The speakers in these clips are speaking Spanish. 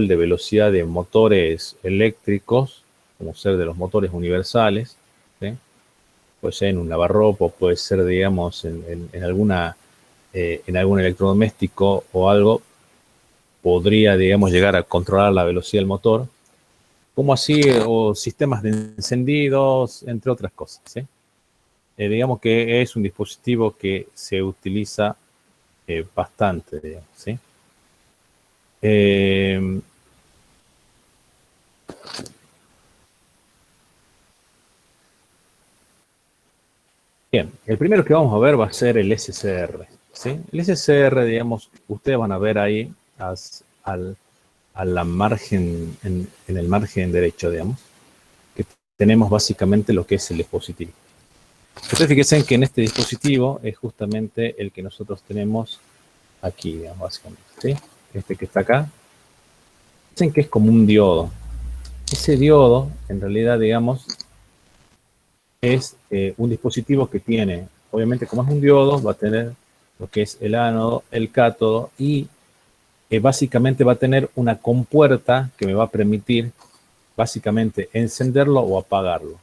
de velocidad de motores eléctricos, como ser de los motores universales, ¿sí? Puede ser en un lavarropa, puede ser, digamos, en algún electrodoméstico o algo, podría, digamos, llegar a controlar la velocidad del motor, como así, o sistemas de encendidos, entre otras cosas, ¿sí? Digamos que es un dispositivo que se utiliza bastante, digamos, ¿sí? Bien, el primero que vamos a ver va a ser el SCR, ¿sí? El SCR, digamos, ustedes van a ver ahí a la margen, en el margen derecho, digamos, que tenemos básicamente lo que es el dispositivo. Ustedes fíjense que en este dispositivo es justamente el que nosotros tenemos aquí, digamos, básicamente, ¿sí? Este que está acá. Dicen que es como un diodo. Ese diodo, en realidad, digamos, es un dispositivo que tiene, obviamente, como es un diodo, va a tener lo que es el ánodo, el cátodo, y básicamente va a tener una compuerta que me va a permitir, básicamente, encenderlo o apagarlo.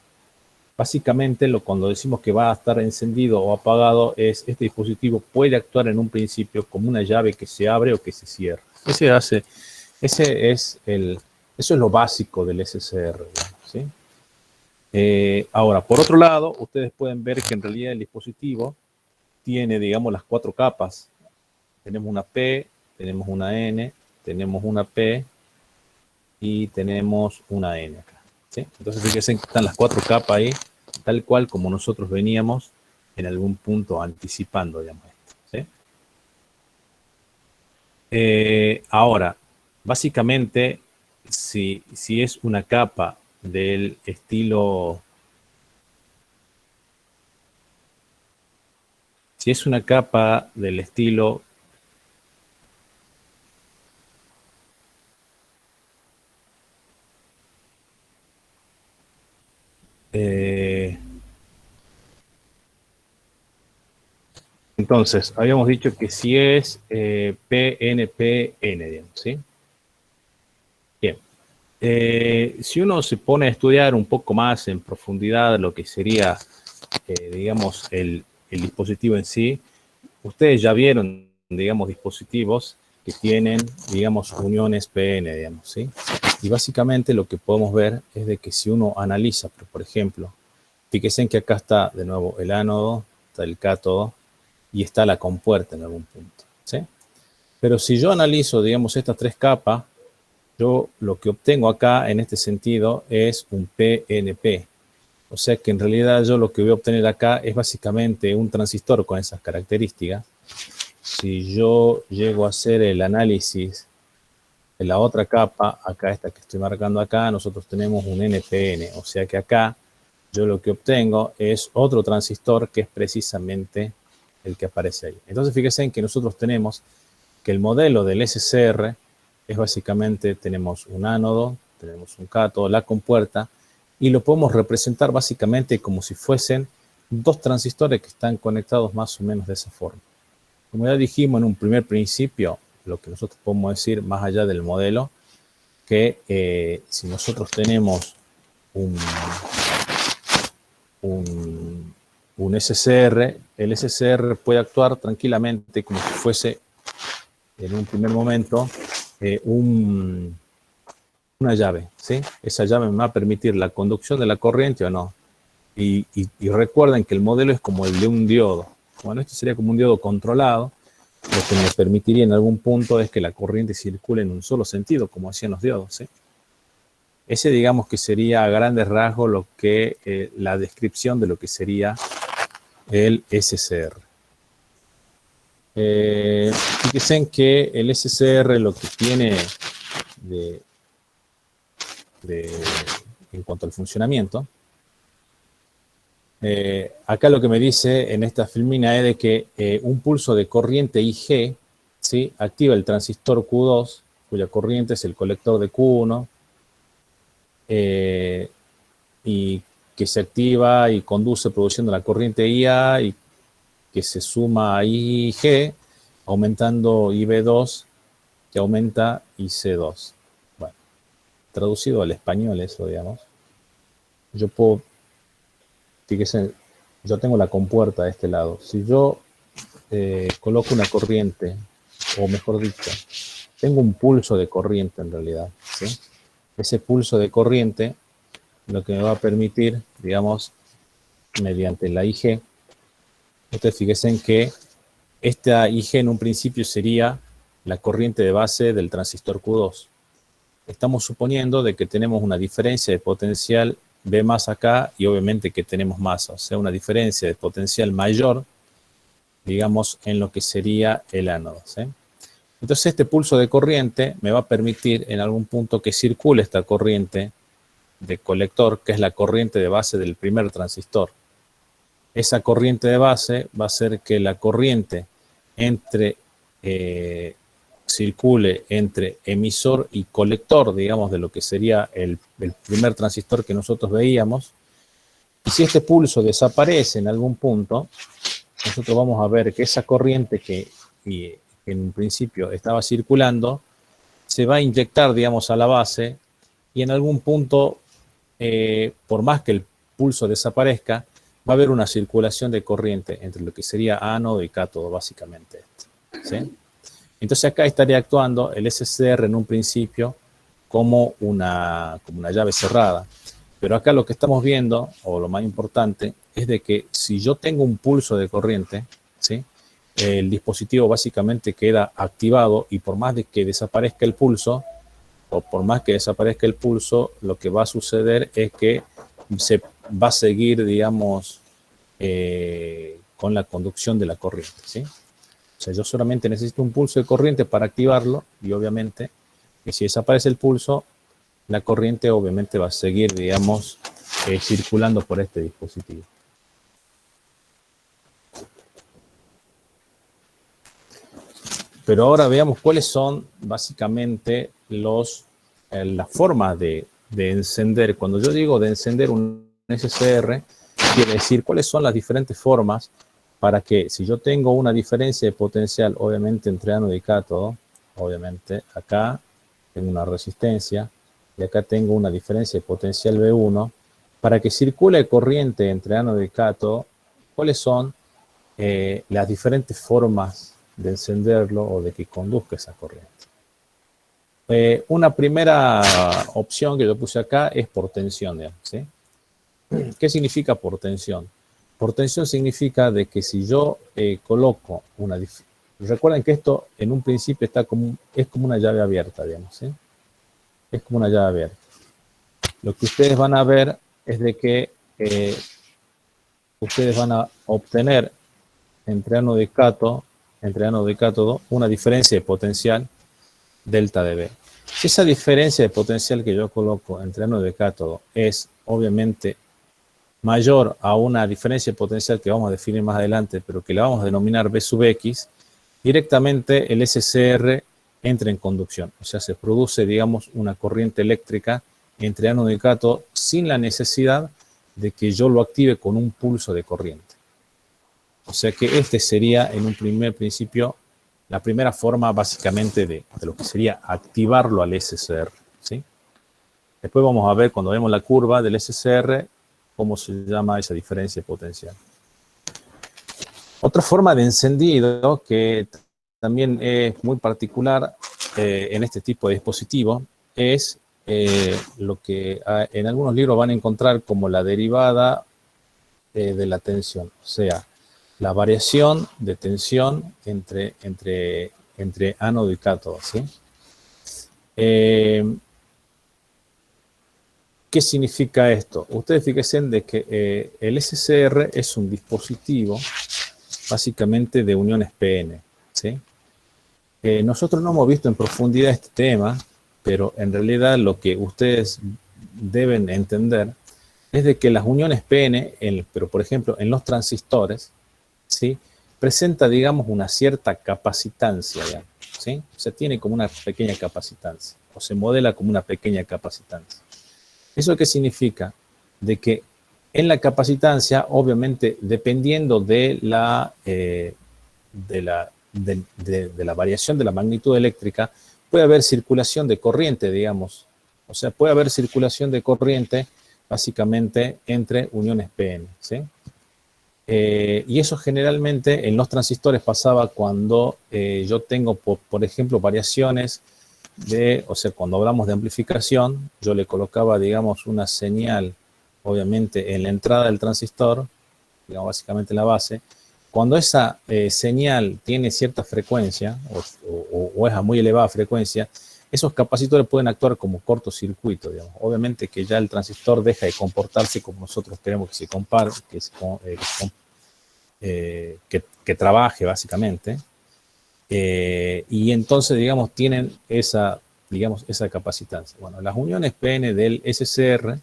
Básicamente, cuando decimos que va a estar encendido o apagado, este dispositivo puede actuar en un principio como una llave que se abre o que se cierra. Eso es lo básico del SCR, ¿sí? Ahora, por otro lado, ustedes pueden ver que en realidad el dispositivo tiene, digamos, las 4 capas. Tenemos una P, tenemos una N, tenemos una P y tenemos una N acá, ¿sí? Entonces, fíjense que están las 4 capas ahí, tal cual como nosotros veníamos en algún punto anticipando, digamos, esto, ¿sí? Ahora, básicamente, si es una capa del estilo... Si es una capa del estilo entonces, habíamos dicho que si es PNPN, digamos, ¿sí? Bien. Si uno se pone a estudiar un poco más en profundidad lo que sería, digamos, el dispositivo en sí, ustedes ya vieron, digamos, dispositivos que tienen, digamos, uniones PN, digamos, ¿sí? Y básicamente lo que podemos ver es de que si uno analiza, por ejemplo, fíjense en que acá está de nuevo el ánodo, está el cátodo y está la compuerta en algún punto, ¿sí? Pero si yo analizo, digamos, estas 3 capas, yo lo que obtengo acá en este sentido es un PNP. O sea que en realidad yo lo que voy a obtener acá es básicamente un transistor con esas características. Si yo llego a hacer el análisis de la otra capa, acá esta que estoy marcando acá, nosotros tenemos un NPN. O sea que acá yo lo que obtengo es otro transistor que es precisamente el que aparece ahí. Entonces fíjense en que nosotros tenemos que el modelo del SCR es básicamente, tenemos un ánodo, tenemos un cátodo, la compuerta, y lo podemos representar básicamente como si fuesen 2 transistores que están conectados más o menos de esa forma. Como ya dijimos en un primer principio, lo que nosotros podemos decir más allá del modelo, que si nosotros tenemos un SCR, el SCR puede actuar tranquilamente como si fuese en un primer momento una llave, ¿sí? Esa llave me va a permitir la conducción de la corriente o no. Y recuerden que el modelo es como el de un diodo. Bueno, esto sería como un diodo controlado. Lo que me permitiría en algún punto es que la corriente circule en un solo sentido, como hacían los diodos, ¿sí? Ese, digamos, que sería a grandes rasgos la descripción de lo que sería el SCR. Fíjense en que el SCR lo que tiene en cuanto al funcionamiento, acá lo que me dice en esta filmina es de que un pulso de corriente IG, ¿sí?, activa el transistor Q2, cuya corriente es el colector de Q1, y que se activa y conduce produciendo la corriente IA y que se suma a IG, aumentando IB2, que aumenta IC2. traducido al español eso, digamos, yo puedo, fíjense, yo tengo la compuerta de este lado. Si yo coloco una corriente, o mejor dicho, tengo un pulso de corriente en realidad, ¿sí? Ese pulso de corriente lo que me va a permitir, digamos, mediante la IG, ustedes fíjense en que esta IG en un principio sería la corriente de base del transistor Q2. Estamos suponiendo de que tenemos una diferencia de potencial B más acá y obviamente que tenemos masa, o sea, una diferencia de potencial mayor, digamos, en lo que sería el ánodo, ¿sí? Entonces este pulso de corriente me va a permitir en algún punto que circule esta corriente de colector, que es la corriente de base del primer transistor. Esa corriente de base va a hacer que la corriente circule entre emisor y colector, digamos, de lo que sería el primer transistor que nosotros veíamos. Y si este pulso desaparece en algún punto, nosotros vamos a ver que esa corriente que en un principio estaba circulando, se va a inyectar, digamos, a la base y en algún punto, por más que el pulso desaparezca, va a haber una circulación de corriente entre lo que sería ánodo y cátodo, básicamente. ¿Sí? Entonces acá estaría actuando el SCR en un principio como una llave cerrada. Pero acá lo que estamos viendo, o lo más importante, es de que si yo tengo un pulso de corriente, ¿sí?, el dispositivo básicamente queda activado y por más de que desaparezca el pulso, lo que va a suceder es que se va a seguir, digamos, con la conducción de la corriente, ¿sí? O sea, yo solamente necesito un pulso de corriente para activarlo y obviamente que si desaparece el pulso, la corriente obviamente va a seguir, digamos, circulando por este dispositivo. Pero ahora veamos cuáles son básicamente las formas de encender. Cuando yo digo de encender un SCR, quiere decir cuáles son las diferentes formas para que si yo tengo una diferencia de potencial, obviamente entre ánodo y cátodo, obviamente acá tengo una resistencia y acá tengo una diferencia de potencial V1, para que circule corriente entre ánodo y cátodo, cuáles son las diferentes formas de encenderlo o de que conduzca esa corriente. Una primera opción que yo puse acá es por tensión, ¿sí? ¿Qué significa por tensión? Por tensión significa de que si yo coloco una... Recuerden que esto en un principio es como una llave abierta, digamos, ¿sí? Es como una llave abierta. Lo que ustedes van a ver es de que ustedes van a obtener entre ánodo y cátodo una diferencia de potencial delta de B. Si esa diferencia de potencial que yo coloco entre ánodo y cátodo es obviamente mayor a una diferencia de potencial que vamos a definir más adelante, pero que la vamos a denominar B sub X, directamente el SCR entra en conducción. O sea, se produce, digamos, una corriente eléctrica entre ánodo y cátodo sin la necesidad de que yo lo active con un pulso de corriente. O sea que este sería en un primer principio la primera forma básicamente de lo que sería activarlo al SCR, ¿sí? Después vamos a ver cuando vemos la curva del SCR cómo se llama esa diferencia de potencial. Otra forma de encendido que también es muy particular en este tipo de dispositivo es lo que en algunos libros van a encontrar como la derivada de la tensión, o sea, la variación de tensión entre ánodo y cátodo, ¿sí? ¿Qué significa esto? Ustedes fíjense de que el SCR es un dispositivo básicamente de uniones PN, ¿sí? Nosotros no hemos visto en profundidad este tema, pero en realidad lo que ustedes deben entender es de que las uniones PN, pero por ejemplo en los transistores, ¿sí?, presenta, digamos, una cierta capacitancia, ¿sí? O sea, tiene como una pequeña capacitancia, o se modela como una pequeña capacitancia. ¿Eso qué significa? De que en la capacitancia, obviamente, dependiendo de la variación de la magnitud eléctrica, puede haber circulación de corriente, digamos, O sea, puede haber circulación de corriente básicamente entre uniones PN, ¿sí? Y eso generalmente en los transistores pasaba cuando yo tengo, por ejemplo, variaciones o sea, cuando hablamos de amplificación, yo le colocaba, digamos, una señal, obviamente, en la entrada del transistor, digamos, básicamente en la base. Cuando esa señal tiene cierta frecuencia, o es a muy elevada frecuencia, esos capacitores pueden actuar como cortocircuito, digamos. Obviamente que ya el transistor deja de comportarse como nosotros queremos que se compare, que trabaje, básicamente. Y entonces, digamos, tienen esa capacitancia. Bueno, las uniones PN del SCR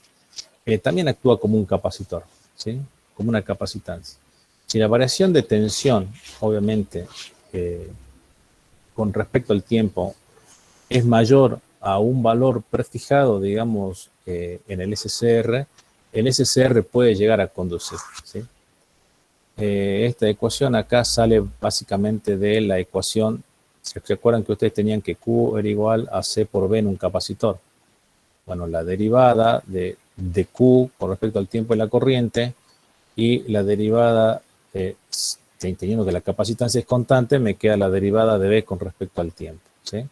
también actúa como un capacitor, ¿sí? Como una capacitancia. Si la variación de tensión, obviamente, con respecto al tiempo, es mayor a un valor prefijado, digamos, en el SCR puede llegar a conducir, ¿sí? Esta ecuación acá sale básicamente de la ecuación, ¿se acuerdan que ustedes tenían que Q era igual a C por B en un capacitor? Bueno, la derivada de Q con respecto al tiempo de la corriente y la derivada, teniendo que la capacitancia es constante, me queda la derivada de B con respecto al tiempo, ¿sí?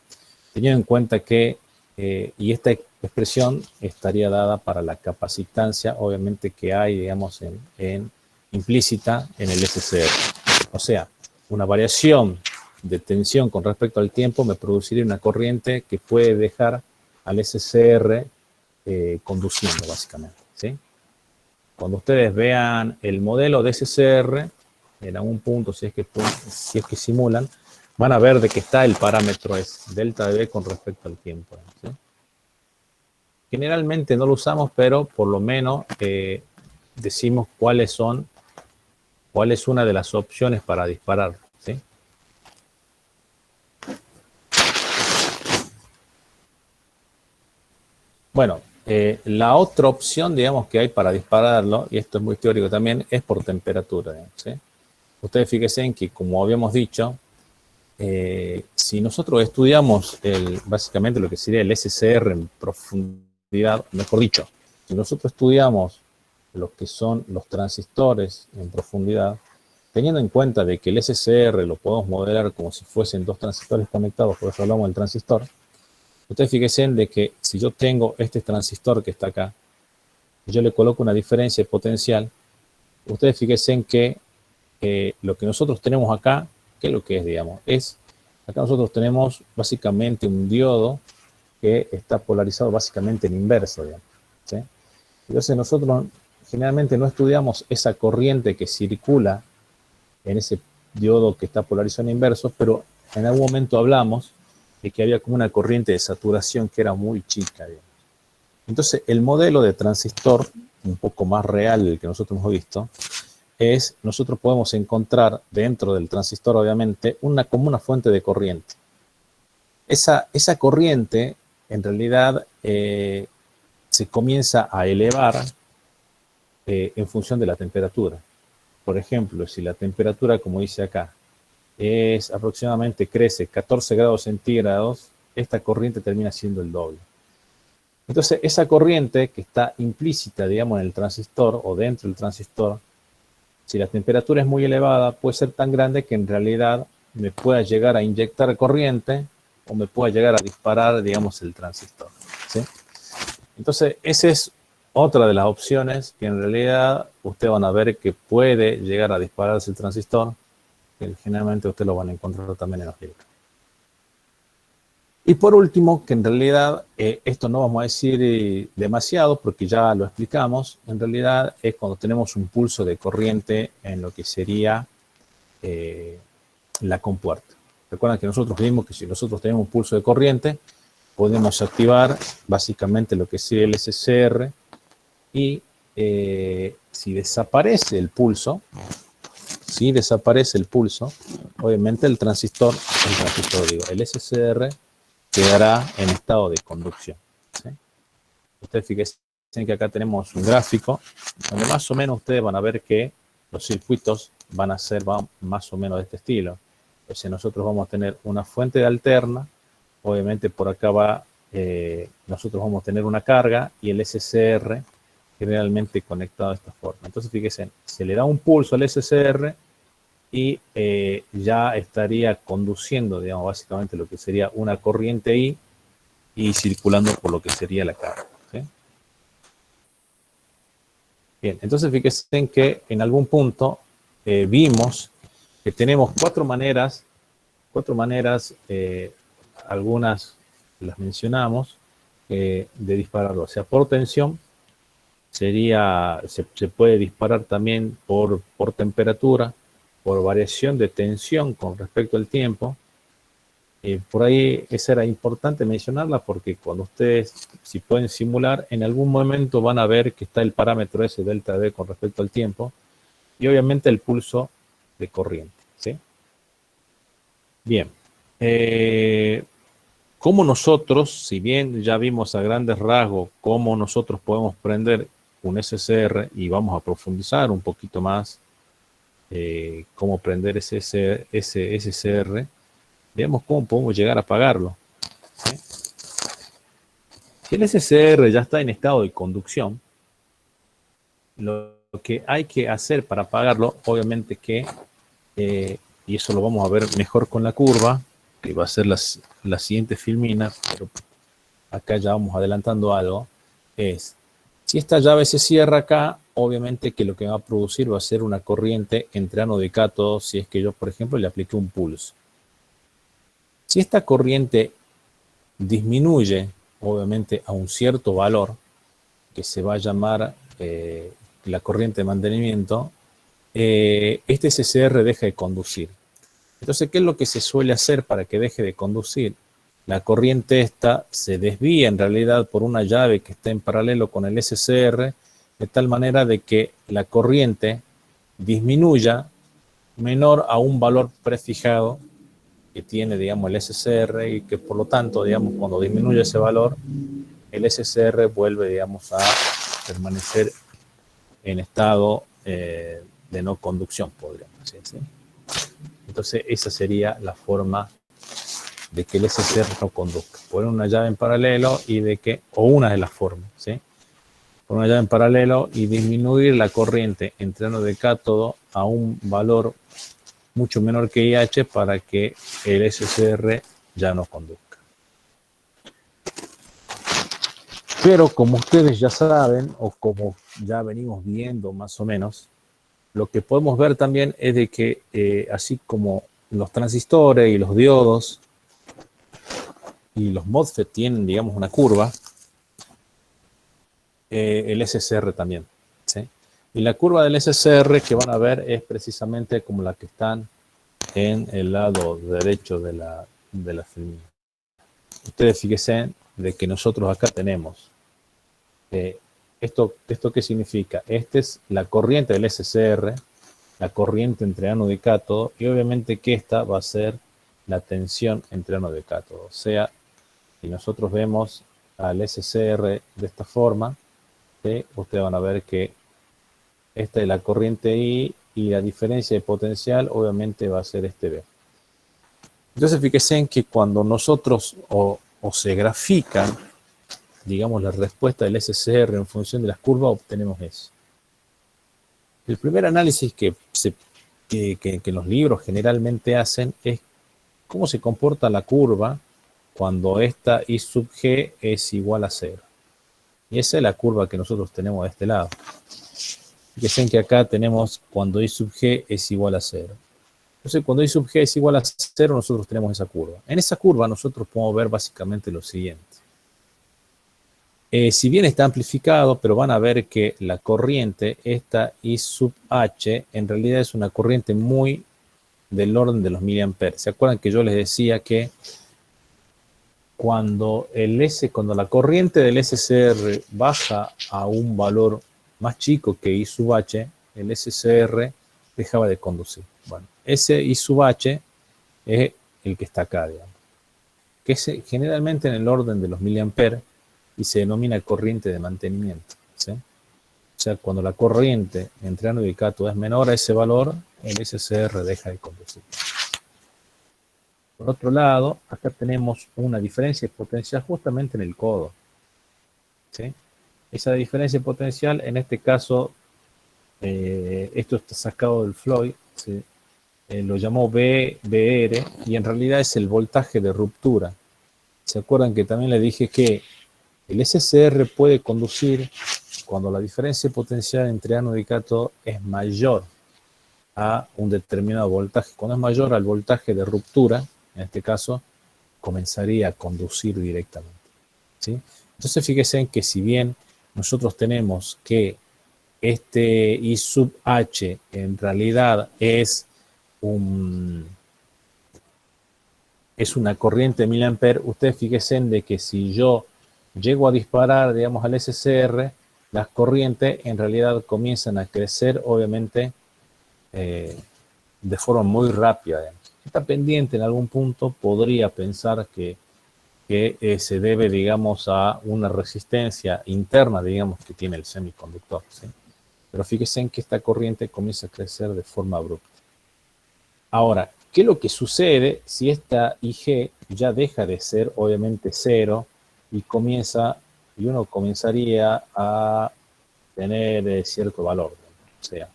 Teniendo en cuenta que, y esta expresión estaría dada para la capacitancia, obviamente que hay, digamos, implícita en el SCR. O sea, una variación de tensión con respecto al tiempo me produciría una corriente que puede dejar al SCR conduciendo, básicamente, ¿sí? Cuando ustedes vean el modelo de SCR, en algún punto, si es que simulan, van a ver de que está el parámetro es delta de B con respecto al tiempo, ¿sí? Generalmente no lo usamos, pero por lo menos decimos cuál es una de las opciones para disparar, ¿sí? Bueno, la otra opción, digamos, que hay para dispararlo, y esto es muy teórico también, es por temperatura, ¿sí? Ustedes fíjense en que, como habíamos dicho, si nosotros estudiamos básicamente lo que sería el SCR en profundidad, mejor dicho, si nosotros estudiamos lo que son los transistores en profundidad, teniendo en cuenta de que el SCR lo podemos modelar como si fuesen dos transistores conectados, por eso hablamos del transistor, ustedes fíjense de que si yo tengo este transistor que está acá, y yo le coloco una diferencia potencial, ustedes fíjense en que lo que nosotros tenemos acá, ¿qué es lo que es, digamos? Acá nosotros tenemos básicamente un diodo que está polarizado básicamente en inverso, digamos, ¿sí? Entonces nosotros generalmente no estudiamos esa corriente que circula en ese diodo que está polarizado en inverso, pero en algún momento hablamos de que había como una corriente de saturación que era muy chica, digamos. Entonces el modelo de transistor, un poco más real del que nosotros hemos visto, nosotros podemos encontrar dentro del transistor, obviamente, como una fuente de corriente. Esa corriente, en realidad, se comienza a elevar en función de la temperatura. Por ejemplo, si la temperatura, como dice acá, crece 14 grados centígrados, esta corriente termina siendo el doble. Entonces, esa corriente que está implícita, digamos, en el transistor o dentro del transistor, si la temperatura es muy elevada, puede ser tan grande que en realidad me pueda llegar a inyectar corriente o me pueda llegar a disparar, digamos, el transistor, ¿sí? Entonces, esa es otra de las opciones que en realidad ustedes van a ver que puede llegar a dispararse el transistor, que generalmente ustedes lo van a encontrar también en los libros. Y por último, que en realidad esto no vamos a decir demasiado porque ya lo explicamos, en realidad es cuando tenemos un pulso de corriente en lo que sería la compuerta. Recuerden que nosotros vimos que si nosotros tenemos un pulso de corriente, podemos activar básicamente lo que sería el SCR y si desaparece el pulso, obviamente el el SCR quedará en estado de conducción, ¿sí? Ustedes fíjense que acá tenemos un gráfico donde más o menos ustedes van a ver que los circuitos van a ser más o menos de este estilo. Entonces nosotros vamos a tener una fuente de alterna, obviamente por acá va nosotros vamos a tener una carga y el SCR generalmente conectado de esta forma. Entonces, fíjense, se le da un pulso al SCR y ya estaría conduciendo, digamos, básicamente lo que sería una corriente I y circulando por lo que sería la carga. ¿Sí? Bien, entonces fíjense en que en algún punto vimos que tenemos cuatro maneras, algunas las mencionamos, de dispararlo. O sea, por tensión, se puede disparar también por temperatura, por variación de tensión con respecto al tiempo. Por ahí esa era importante mencionarla porque cuando ustedes, si pueden simular, en algún momento van a ver que está el parámetro ese delta D con respecto al tiempo y obviamente el pulso de corriente. ¿Sí? Bien. ¿Cómo nosotros, si bien ya vimos a grandes rasgos cómo nosotros podemos prender un SCR y vamos a profundizar un poquito más cómo prender ese SCR, veamos cómo podemos llegar a apagarlo. ¿Sí? Si el SCR ya está en estado de conducción, lo que hay que hacer para apagarlo, obviamente que, y eso lo vamos a ver mejor con la curva, que va a ser la siguiente filmina, pero acá ya vamos adelantando algo, es, si esta llave se cierra acá, obviamente que lo que va a producir va a ser una corriente entre ánodo y cátodo, si es que yo, por ejemplo, le apliqué un pulso. Si esta corriente disminuye, obviamente, a un cierto valor, que se va a llamar la corriente de mantenimiento, este SCR deja de conducir. Entonces, ¿qué es lo que se suele hacer para que deje de conducir? La corriente esta se desvía en realidad por una llave que está en paralelo con el SCR, de tal manera de que la corriente disminuya menor a un valor prefijado que tiene, digamos, el SCR y que por lo tanto, digamos, cuando disminuye ese valor, el SCR vuelve, digamos, a permanecer en estado de no conducción, podríamos decir, ¿sí? Entonces, esa sería la forma de que el SCR no conduzca. Poner una llave en paralelo y de que, o una de las formas, ¿sí? Poner una llave en paralelo y disminuir la corriente entre ánodo y cátodo a un valor mucho menor que IH para que el SCR ya no conduzca. Pero como ustedes ya saben, o como ya venimos viendo más o menos, lo que podemos ver también es de que así como los transistores y los diodos y los MOSFET tienen, digamos, una curva, el SCR también, ¿sí? Y la curva del SCR que van a ver es precisamente como la que están en el lado derecho de la filmina. Ustedes fíjense de que nosotros acá tenemos ¿esto qué significa? Esta es la corriente del SCR, la corriente entre ánodo y cátodo, y obviamente que esta va a ser la tensión entre ánodo y cátodo. O sea, si nosotros vemos al SCR de esta forma, ¿sí? Ustedes van a ver que esta es la corriente I y la diferencia de potencial obviamente va a ser este B. Entonces fíjense en que cuando nosotros o se grafican, digamos, la respuesta del SCR en función de las curvas, obtenemos eso. El primer análisis que los libros generalmente hacen es cómo se comporta la curva cuando esta I sub G es igual a 0. Y esa es la curva que nosotros tenemos de este lado. Fíjense que acá tenemos cuando I sub G es igual a 0. Entonces, cuando I sub G es igual a 0, nosotros tenemos esa curva. En esa curva nosotros podemos ver básicamente lo siguiente. Si bien está amplificado, pero van a ver que la corriente, esta I sub H, en realidad es una corriente muy del orden de los miliamperes. ¿Se acuerdan que yo les decía que cuando la corriente del SCR baja a un valor más chico que I sub H, el SCR dejaba de conducir? Bueno, ese I sub H es el que está acá, digamos, que es generalmente en el orden de los miliamperes y se denomina corriente de mantenimiento, ¿sí? O sea, cuando la corriente entre ánodo y cátodo es menor a ese valor, el SCR deja de conducir. Por otro lado, acá tenemos una diferencia potencial justamente en el codo, ¿sí? Esa diferencia potencial, en este caso, esto está sacado del Floyd, ¿sí? Lo llamó BR y en realidad es el voltaje de ruptura. ¿Se acuerdan que también le dije que el SCR puede conducir cuando la diferencia potencial entre ánodo y cátodo es mayor a un determinado voltaje? Cuando es mayor al voltaje de ruptura, en este caso, comenzaría a conducir directamente, ¿sí? Entonces fíjense en que si bien nosotros tenemos que este I sub H en realidad es una corriente de miliamperes, ustedes fíjense en de que si yo llego a disparar, digamos, al SCR, las corrientes en realidad comienzan a crecer, obviamente, de forma muy rápida. Si está pendiente en algún punto, podría pensar que se debe, digamos, a una resistencia interna, digamos, que tiene el semiconductor, ¿sí? Pero fíjense en que esta corriente comienza a crecer de forma abrupta. Ahora, ¿qué es lo que sucede si esta IG ya deja de ser, obviamente, cero y uno comenzaría a tener cierto valor? O sea,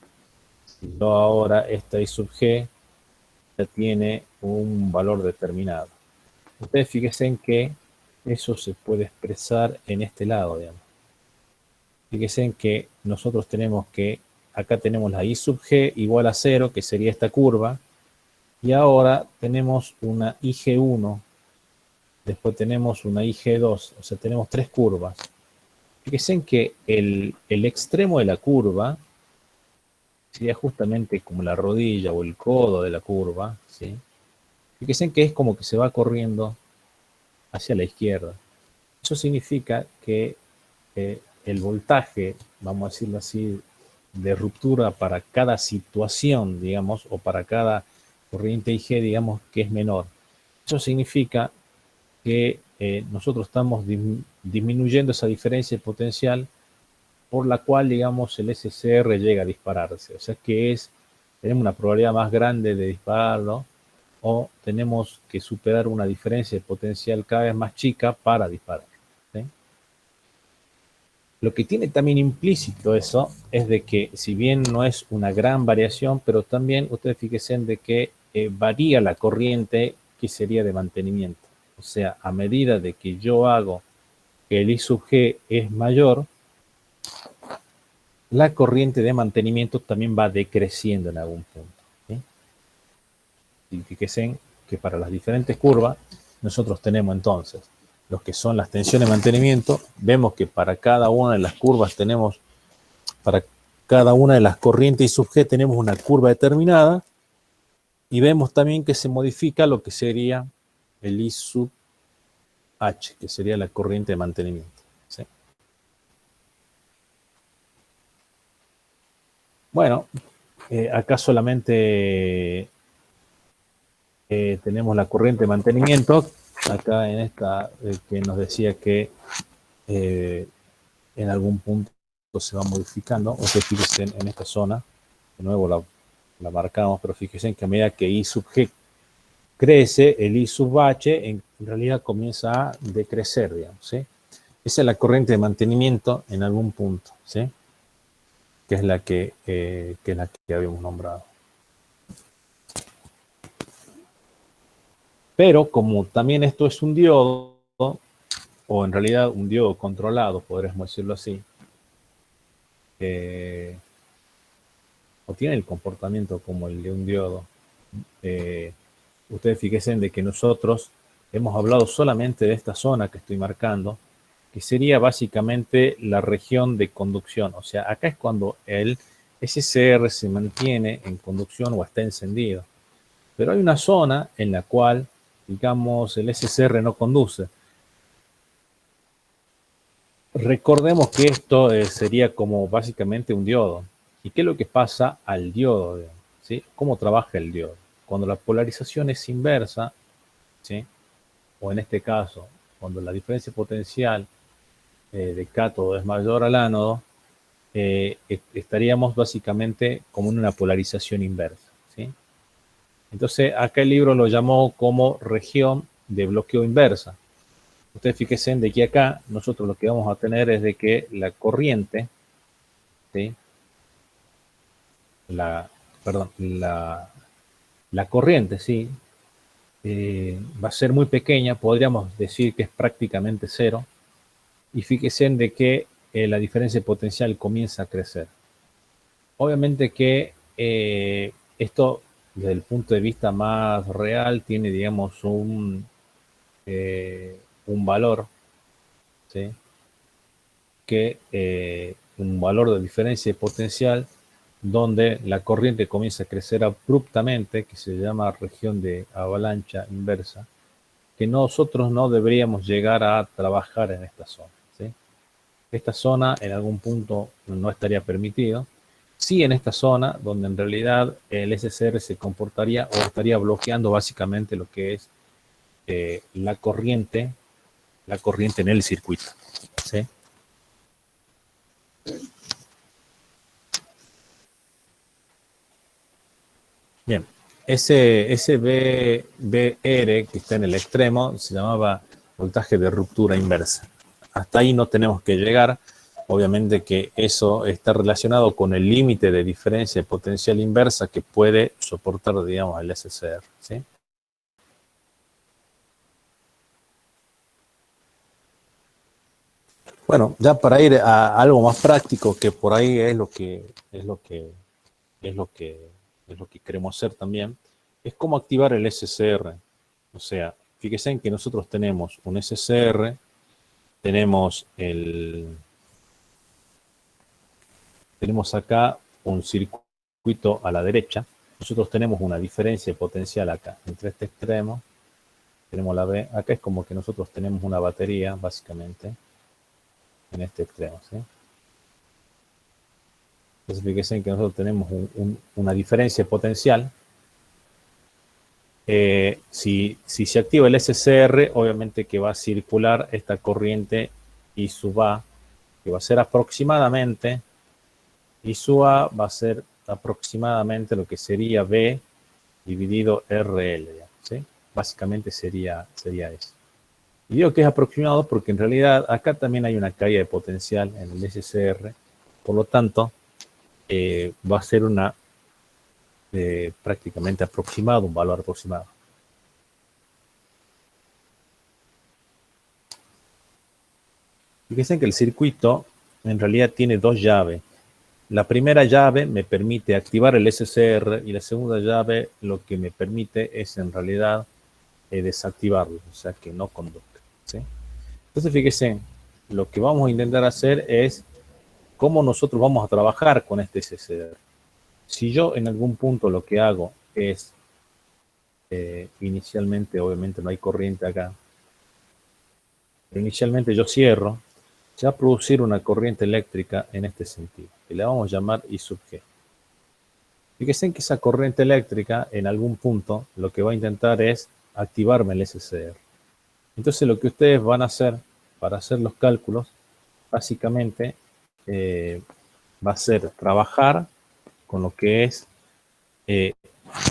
si yo ahora esta I sub G ya tiene un valor determinado. Ustedes fíjense en que eso se puede expresar en este lado, digamos. Fíjense en que nosotros tenemos que, acá tenemos la I sub G igual a 0, que sería esta curva, y ahora tenemos una IG1, después tenemos una IG2, o sea, tenemos tres curvas. Fíjense en que el extremo de la curva sería justamente como la rodilla o el codo de la curva, ¿sí? Fíjense en que es como que se va corriendo hacia la izquierda. Eso significa que el voltaje, vamos a decirlo así, de ruptura para cada situación, digamos, o para cada corriente IG, digamos, que es menor. Eso significa que nosotros estamos disminuyendo esa diferencia potencial por la cual, digamos, el SCR llega a dispararse. O sea que tenemos una probabilidad más grande de dispararlo, o tenemos que superar una diferencia potencial cada vez más chica para disparar, ¿sí? Lo que tiene también implícito eso es de que, si bien no es una gran variación, pero también ustedes fíjense en de que varía la corriente que sería de mantenimiento. O sea, a medida de que yo hago que el I sub G es mayor, la corriente de mantenimiento también va decreciendo en algún punto, ¿sí? Y fíjense que para las diferentes curvas, nosotros tenemos entonces los que son las tensiones de mantenimiento. Vemos que para cada una de las curvas para cada una de las corrientes I sub G tenemos una curva determinada, y vemos también que se modifica lo que sería el I sub H, que sería la corriente de mantenimiento, ¿sí? Bueno, acá solamente tenemos la corriente de mantenimiento, acá en esta que nos decía que en algún punto se va modificando. O sea, fíjense en esta zona, de nuevo la marcamos, pero fíjense que a medida que I sub G crece, el I sub H en realidad comienza a decrecer, digamos, ¿sí? Esa es la corriente de mantenimiento en algún punto, ¿sí? Que es la que habíamos nombrado. Pero como también esto es un diodo, o en realidad un diodo controlado, podríamos decirlo así, o tiene el comportamiento como el de un diodo, ustedes fíjense de que nosotros hemos hablado solamente de esta zona que estoy marcando, que sería básicamente la región de conducción. O sea, acá es cuando el SCR se mantiene en conducción o está encendido. Pero hay una zona en la cual, digamos, el SCR no conduce. Recordemos que esto sería como básicamente un diodo. ¿Y qué es lo que pasa al diodo? ¿Sí? ¿Cómo trabaja el diodo? Cuando la polarización es inversa, ¿sí? O en este caso, cuando la diferencia potencial de cátodo es mayor al ánodo, estaríamos básicamente como en una polarización inversa, ¿sí? Entonces, acá el libro lo llamó como región de bloqueo inversa. Ustedes fíjense de que acá nosotros lo que vamos a tener es de que la corriente, ¿sí? Perdón, la corriente, sí, va a ser muy pequeña, podríamos decir que es prácticamente cero, y fíjense de que la diferencia potencial comienza a crecer. Obviamente que esto, desde el punto de vista más real, tiene, digamos, un valor, ¿sí? Un valor de diferencia potencial donde la corriente comienza a crecer abruptamente, que se llama región de avalancha inversa, que nosotros no deberíamos llegar a trabajar en esta zona, ¿sí? Esta zona en algún punto no estaría permitido. Sí, en esta zona donde en realidad el SCR se comportaría o estaría bloqueando básicamente lo que es la corriente en el circuito, ¿sí? Bien, ese BR que está en el extremo se llamaba voltaje de ruptura inversa. Hasta ahí no tenemos que llegar. Obviamente que eso está relacionado con el límite de diferencia potencial inversa que puede soportar, digamos, el SCR, ¿sí? Bueno, ya para ir a algo más práctico, que por ahí es lo que, es lo que queremos hacer también, es cómo activar el SCR. O sea, fíjense en que nosotros tenemos un SCR, tenemos tenemos acá un circuito a la derecha, nosotros tenemos una diferencia potencial acá, entre este extremo, tenemos la B, acá es como que nosotros tenemos una batería, básicamente, en este extremo, ¿sí? Entonces fíjense en que nosotros tenemos una diferencia potencial. Si se activa el SCR, obviamente que va a circular esta corriente I sub A, que va a ser aproximadamente, I sub A va a ser aproximadamente lo que sería B dividido RL, ¿sí? Básicamente sería eso. Y digo que es aproximado porque en realidad acá también hay una caída de potencial en el SCR, por lo tanto, va a ser prácticamente aproximado, un valor aproximado. Fíjense que el circuito en realidad tiene dos llaves. La primera llave me permite activar el SCR y la segunda llave lo que me permite es en realidad desactivarlo, o sea que no conduzca, ¿sí? Entonces fíjense, lo que vamos a intentar hacer es cómo nosotros vamos a trabajar con este SCR. Si yo en algún punto lo que hago es, inicialmente obviamente no hay corriente acá, pero inicialmente yo cierro, se va a producir una corriente eléctrica en este sentido, que le vamos a llamar I sub G. Fíjense que esa corriente eléctrica en algún punto lo que va a intentar es activarme el SCR. Entonces lo que ustedes van a hacer para hacer los cálculos, básicamente va a ser trabajar con lo que es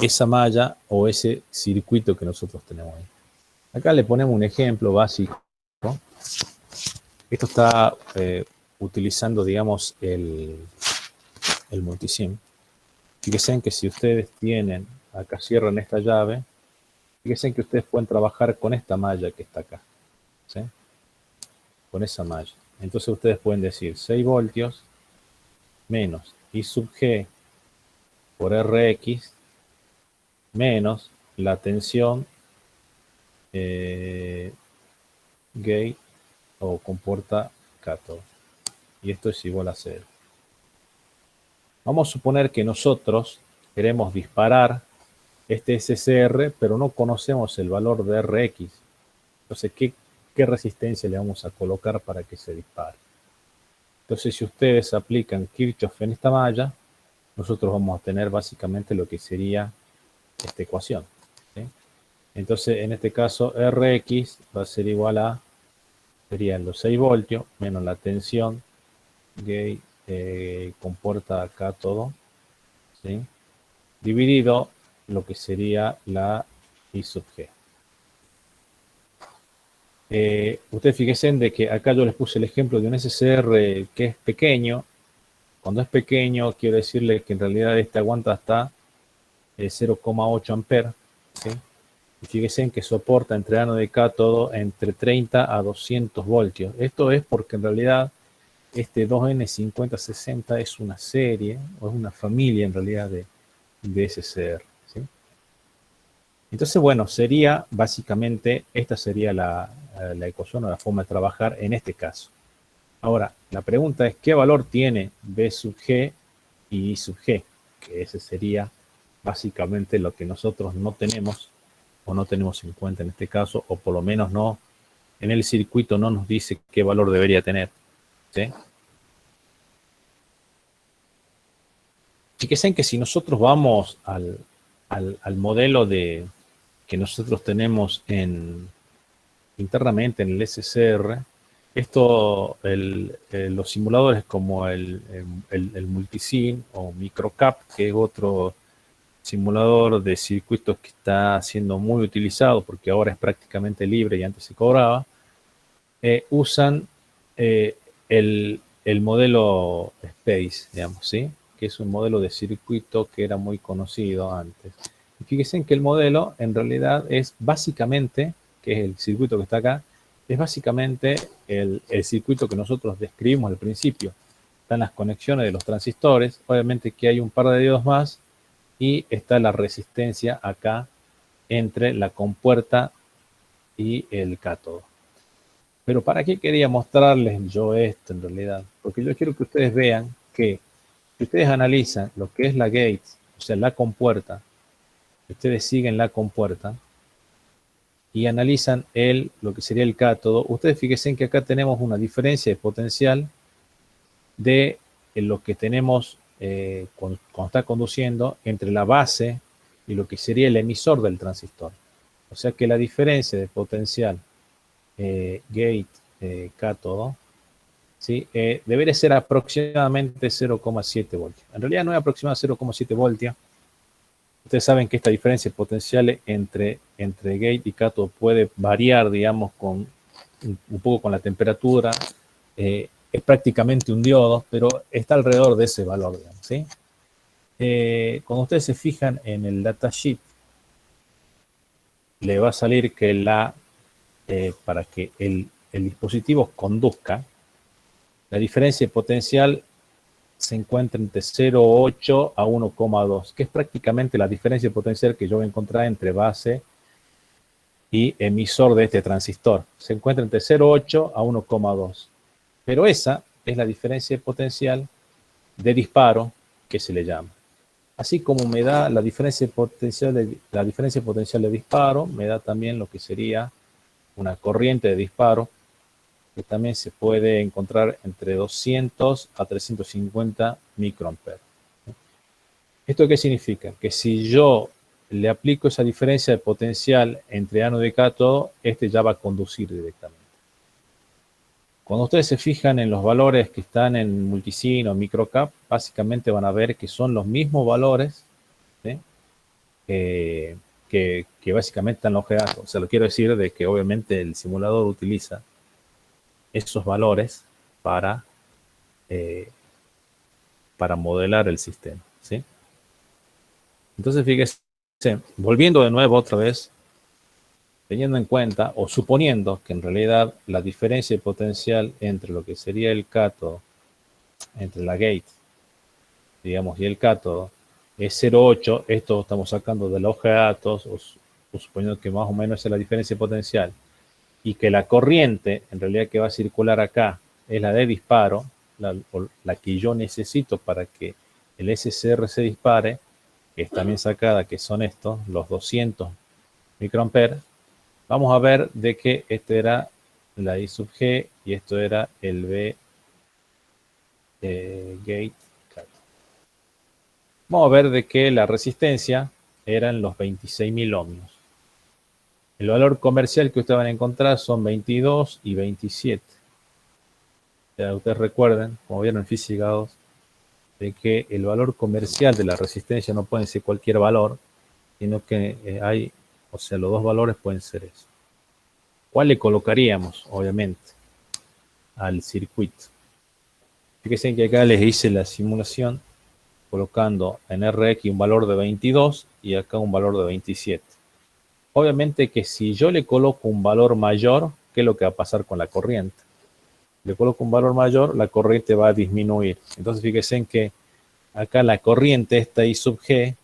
esa malla o ese circuito que nosotros tenemos ahí. Acá le ponemos un ejemplo básico, ¿no? Esto está utilizando, digamos, el multisim. Fíjense que si ustedes tienen, acá cierran esta llave, fíjense que ustedes pueden trabajar con esta malla que está acá, ¿sí? Con esa malla. Entonces ustedes pueden decir 6 voltios menos I sub G por Rx menos la tensión gate o comporta cátodo. Y esto es igual a 0. Vamos a suponer que nosotros queremos disparar este SCR, pero no conocemos el valor de Rx. Entonces, ¿qué resistencia le vamos a colocar para que se dispare? Entonces, si ustedes aplican Kirchhoff en esta malla, nosotros vamos a tener básicamente lo que sería esta ecuación, ¿sí? Entonces, en este caso, Rx va a ser igual a, serían los 6 voltios menos la tensión gate comporta cátodo, ¿sí? Dividido lo que sería la I sub G. Ustedes fíjense de que acá yo les puse el ejemplo de un SCR que es pequeño. Cuando es pequeño, quiero decirle que en realidad este aguanta hasta 0,8 amperes. ¿Sí? Y fíjense en que soporta entre ánodo y cátodo entre 30 a 200 voltios. Esto es porque en realidad este 2N5060 es una serie, o es una familia en realidad de SCR. ¿Sí? Entonces, bueno, sería básicamente, esta sería la ecuación o la forma de trabajar en este caso. Ahora, la pregunta es, ¿qué valor tiene B sub G y I sub G? Que ese sería básicamente lo que nosotros no tenemos o no tenemos en cuenta en este caso, o por lo menos no, en el circuito no nos dice qué valor debería tener. ¿Sí? Fíjense que si nosotros vamos al modelo que nosotros tenemos internamente en el SCR, los simuladores como el Multisim o Microcap, que es otro simulador de circuitos que está siendo muy utilizado porque ahora es prácticamente libre y antes se cobraba, usan el modelo Space, digamos, ¿sí? Que es un modelo de circuito que era muy conocido antes. Y fíjense que el modelo en realidad es básicamente, que es el circuito que está acá, es básicamente el circuito que nosotros describimos al principio. Están las conexiones de los transistores, obviamente que hay un par de diodos más y está la resistencia acá entre la compuerta y el cátodo. Pero ¿para qué quería mostrarles yo esto en realidad? Porque yo quiero que ustedes vean que si ustedes analizan lo que es la gate, o sea, la compuerta, ustedes siguen la compuerta y analizan lo que sería el cátodo, ustedes fíjense que acá tenemos una diferencia de potencial de lo que tenemos cuando está conduciendo entre la base y lo que sería el emisor del transistor. O sea que la diferencia de potencial gate cátodo, ¿sí? Debería ser aproximadamente 0,7 voltios. En realidad no es aproximadamente 0,7 voltios. Ustedes saben que esta diferencia de potencial entre gate y cátodo puede variar, digamos, un poco con la temperatura. Es prácticamente un diodo, pero está alrededor de ese valor, digamos, ¿sí? Cuando ustedes se fijan en el datasheet, le va a salir que para que el dispositivo conduzca, la diferencia de potencial se encuentra entre 0,8 a 1,2, que es prácticamente la diferencia de potencial que yo voy a encontrar entre base y emisor de este transistor. Se encuentra entre 0,8 a 1,2. Pero esa es la diferencia de potencial de disparo que se le llama. Así como me da la diferencia de potencial de disparo, me da también lo que sería una corriente de disparo que también se puede encontrar entre 200 a 350 microamperes. ¿Esto qué significa? Que si yo le aplico esa diferencia de potencial entre ánodo y cátodo, este ya va a conducir directamente. Cuando ustedes se fijan en los valores que están en Multisim o Microcap, básicamente van a ver que son los mismos valores, ¿sí? que básicamente están los GA. O sea, lo quiero decir de que obviamente el simulador utiliza esos valores para modelar el sistema, ¿sí? Entonces, fíjense, volviendo de nuevo otra vez, teniendo en cuenta o suponiendo que en realidad la diferencia de potencial entre lo que sería el cátodo, entre la gate, digamos, y el cátodo es 0,8, esto estamos sacando de la hoja de datos, o suponiendo que más o menos es la diferencia de potencial, y que la corriente en realidad que va a circular acá es la de disparo, la que yo necesito para que el SCR se dispare, que es también sacada, que son estos, los 200 microamperes, vamos a ver de que este era la I sub G y esto era el B gate. Vamos a ver de que la resistencia eran los 26.000 ohmios. El valor comercial que ustedes van a encontrar son 22 y 27. Ya ustedes recuerden, como vieron en física 2, de que el valor comercial de la resistencia no puede ser cualquier valor, sino que hay, o sea, los dos valores pueden ser eso. ¿Cuál le colocaríamos, obviamente, al circuito? Fíjense que acá les hice la simulación colocando en Rx un valor de 22 y acá un valor de 27. Obviamente que si yo le coloco un valor mayor, ¿qué es lo que va a pasar con la corriente? Le coloco un valor mayor, la corriente va a disminuir. Entonces fíjense en que acá la corriente, esta I sub G,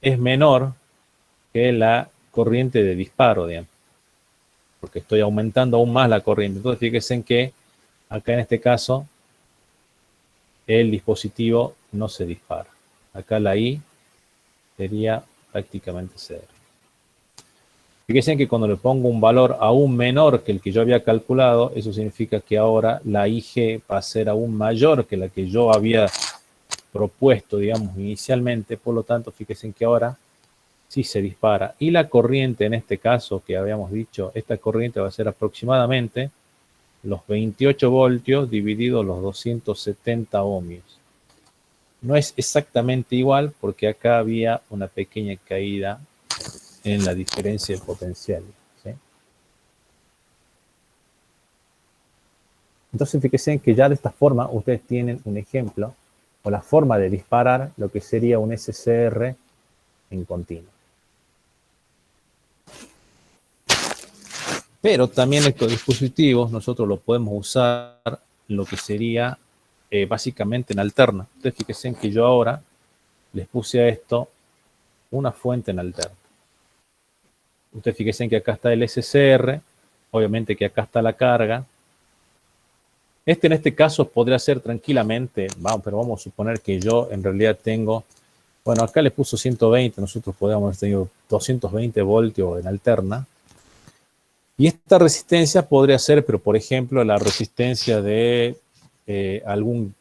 es menor que la corriente de disparo, digamos, porque estoy aumentando aún más la corriente. Entonces fíjense en que acá en este caso el dispositivo no se dispara. Acá la I sería prácticamente cero. Fíjense que cuando le pongo un valor aún menor que el que yo había calculado, eso significa que ahora la IG va a ser aún mayor que la que yo había propuesto, digamos, inicialmente. Por lo tanto, fíjense que ahora sí se dispara. Y la corriente, en este caso, que habíamos dicho, esta corriente va a ser aproximadamente los 28 voltios divididos los 270 ohmios. No es exactamente igual porque acá había una pequeña caída en la diferencia de potencial. ¿Sí? Entonces fíjense que ya de esta forma ustedes tienen un ejemplo o la forma de disparar lo que sería un SCR en continuo. Pero también estos dispositivos nosotros los podemos usar en lo que sería básicamente en alterna. Ustedes fíjense que yo ahora les puse a esto una fuente en alterna. Ustedes fíjense que acá está el SCR, obviamente que acá está la carga. En este caso podría ser tranquilamente, pero vamos a suponer que yo en realidad tengo, bueno, acá le puso 120, nosotros podríamos haber tenido 220 voltios en alterna. Y esta resistencia podría ser, pero por ejemplo, la resistencia de algún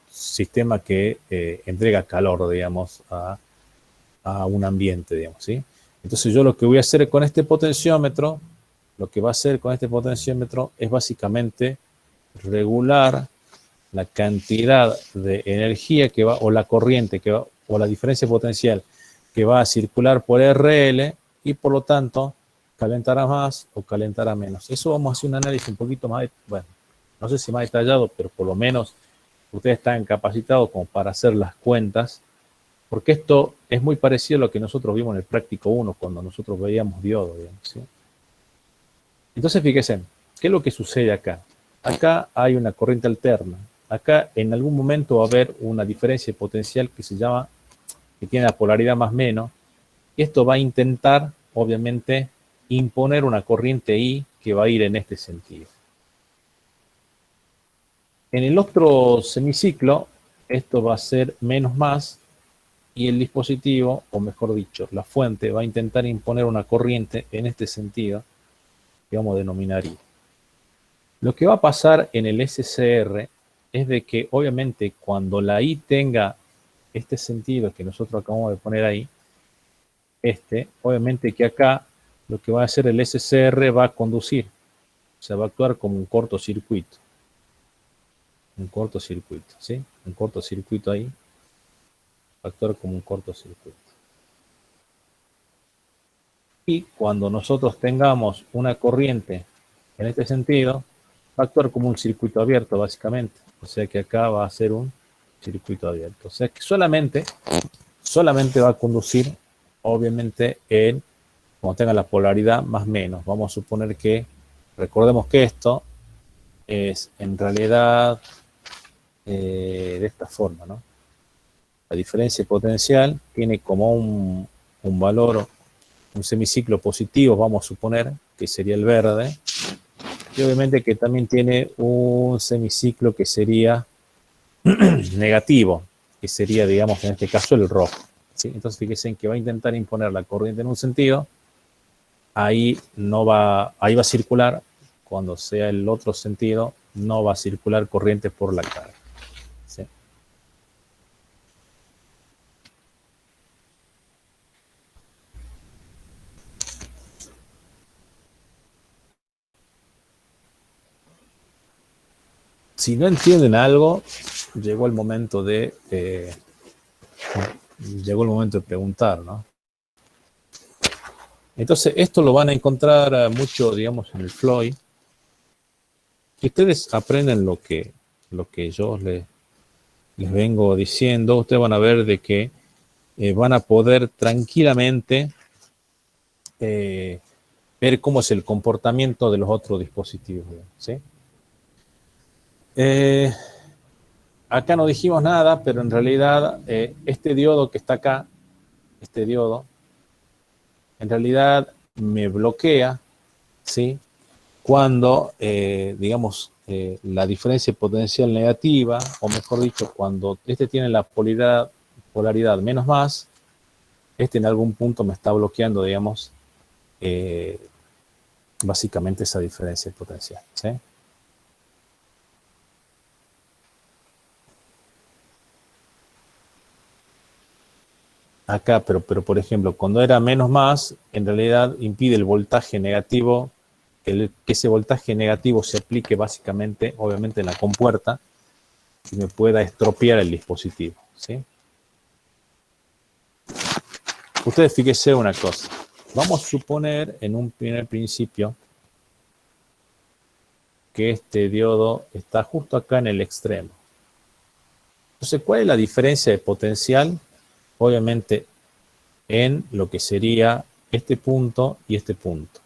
sistema que entrega calor, digamos, a un ambiente, digamos, ¿sí? Entonces yo lo que voy a hacer con este potenciómetro, lo que va a hacer con este potenciómetro es básicamente regular la cantidad de energía que va, o la corriente que va, o la diferencia potencial que va a circular por RL y por lo tanto calentará más o calentará menos. Eso vamos a hacer un análisis un poquito más, bueno, no sé si más detallado, pero por lo menos ustedes están capacitados como para hacer las cuentas, porque esto es muy parecido a lo que nosotros vimos en el práctico 1, cuando nosotros veíamos diodo, digamos, ¿sí? Entonces fíjense, ¿qué es lo que sucede acá? Acá hay una corriente alterna. Acá en algún momento va a haber una diferencia potencial que se llama, que tiene la polaridad más menos, y esto va a intentar, obviamente, imponer una corriente I que va a ir en este sentido. En el otro semiciclo, esto va a ser menos más, y el dispositivo, o mejor dicho, la fuente, va a intentar imponer una corriente en este sentido, que vamos a denominar I. Lo que va a pasar en el SCR es de que, obviamente, cuando la I tenga este sentido que nosotros acabamos de poner ahí, obviamente que acá lo que va a hacer el SCR va a conducir, o sea, va a actuar como un cortocircuito. Un cortocircuito, ¿sí? Un cortocircuito ahí, va a actuar como un cortocircuito. Y cuando nosotros tengamos una corriente en este sentido, va a actuar como un circuito abierto, básicamente. O sea que acá va a ser un circuito abierto. O sea que solamente va a conducir, obviamente, cuando tenga la polaridad más menos. Vamos a suponer que, recordemos que esto es en realidad de esta forma, ¿no? La diferencia potencial tiene como un valor, un semiciclo positivo, vamos a suponer, que sería el verde, y obviamente que también tiene un semiciclo que sería negativo, que sería, digamos, en este caso el rojo, ¿sí? Entonces fíjense en que va a intentar imponer la corriente en un sentido, ahí va a circular, cuando sea el otro sentido, no va a circular corriente por la carga, ¿sí? Si no entienden algo, llegó el momento de preguntar, ¿no? Entonces, esto lo van a encontrar mucho, digamos, en el Floyd. Si ustedes aprenden lo que yo les vengo diciendo, ustedes van a ver de que van a poder tranquilamente ver cómo es el comportamiento de los otros dispositivos, ¿sí? Acá no dijimos nada, pero en realidad este diodo que está acá, este diodo, en realidad me bloquea, ¿sí? Cuando, digamos, la diferencia potencial negativa, o mejor dicho, cuando este tiene la polaridad menos más, este en algún punto me está bloqueando, digamos, básicamente esa diferencia potencial, ¿sí? Acá, pero por ejemplo, cuando era menos más, en realidad impide el voltaje negativo, que ese voltaje negativo se aplique básicamente, obviamente, en la compuerta y me pueda estropear el dispositivo, ¿sí? Ustedes fíjense una cosa. Vamos a suponer en un primer principio que este diodo está justo acá en el extremo. Entonces, ¿cuál es la diferencia de potencial? Obviamente, en lo que sería este punto y este punto.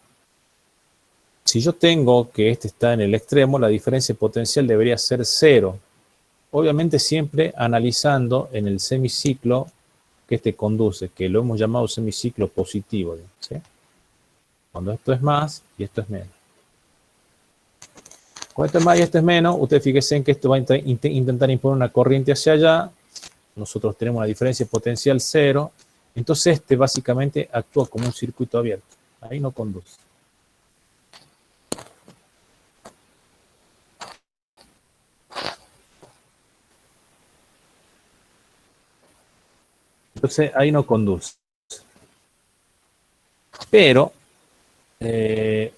Si yo tengo que este está en el extremo, la diferencia potencial debería ser 0. Obviamente siempre analizando en el semiciclo que este conduce, que lo hemos llamado semiciclo positivo, ¿sí? Cuando esto es más y esto es menos. Cuando esto es más y esto es menos, ustedes fíjense en que esto va a intentar imponer una corriente hacia allá. Nosotros tenemos una diferencia potencial 0. Entonces este básicamente actúa como un circuito abierto. Ahí no conduce. Entonces ahí no conduce. Pero,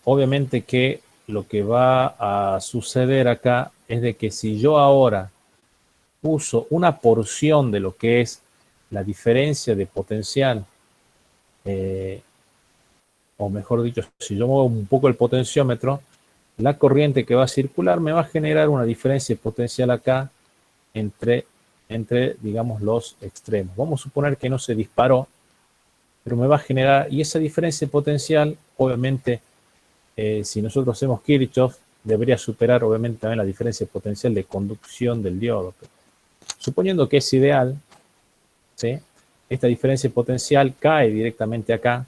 obviamente que lo que va a suceder acá es de que si yo ahora uso una porción de lo que es la diferencia de potencial, o mejor dicho, si yo muevo un poco el potenciómetro, la corriente que va a circular me va a generar una diferencia de potencial acá entre digamos, los extremos. Vamos a suponer que no se disparó, pero me va a generar, y esa diferencia potencial, obviamente, si nosotros hacemos Kirchhoff, debería superar, obviamente, también la diferencia potencial de conducción del diodo. Suponiendo que es ideal, ¿sí? Esta diferencia potencial cae directamente acá,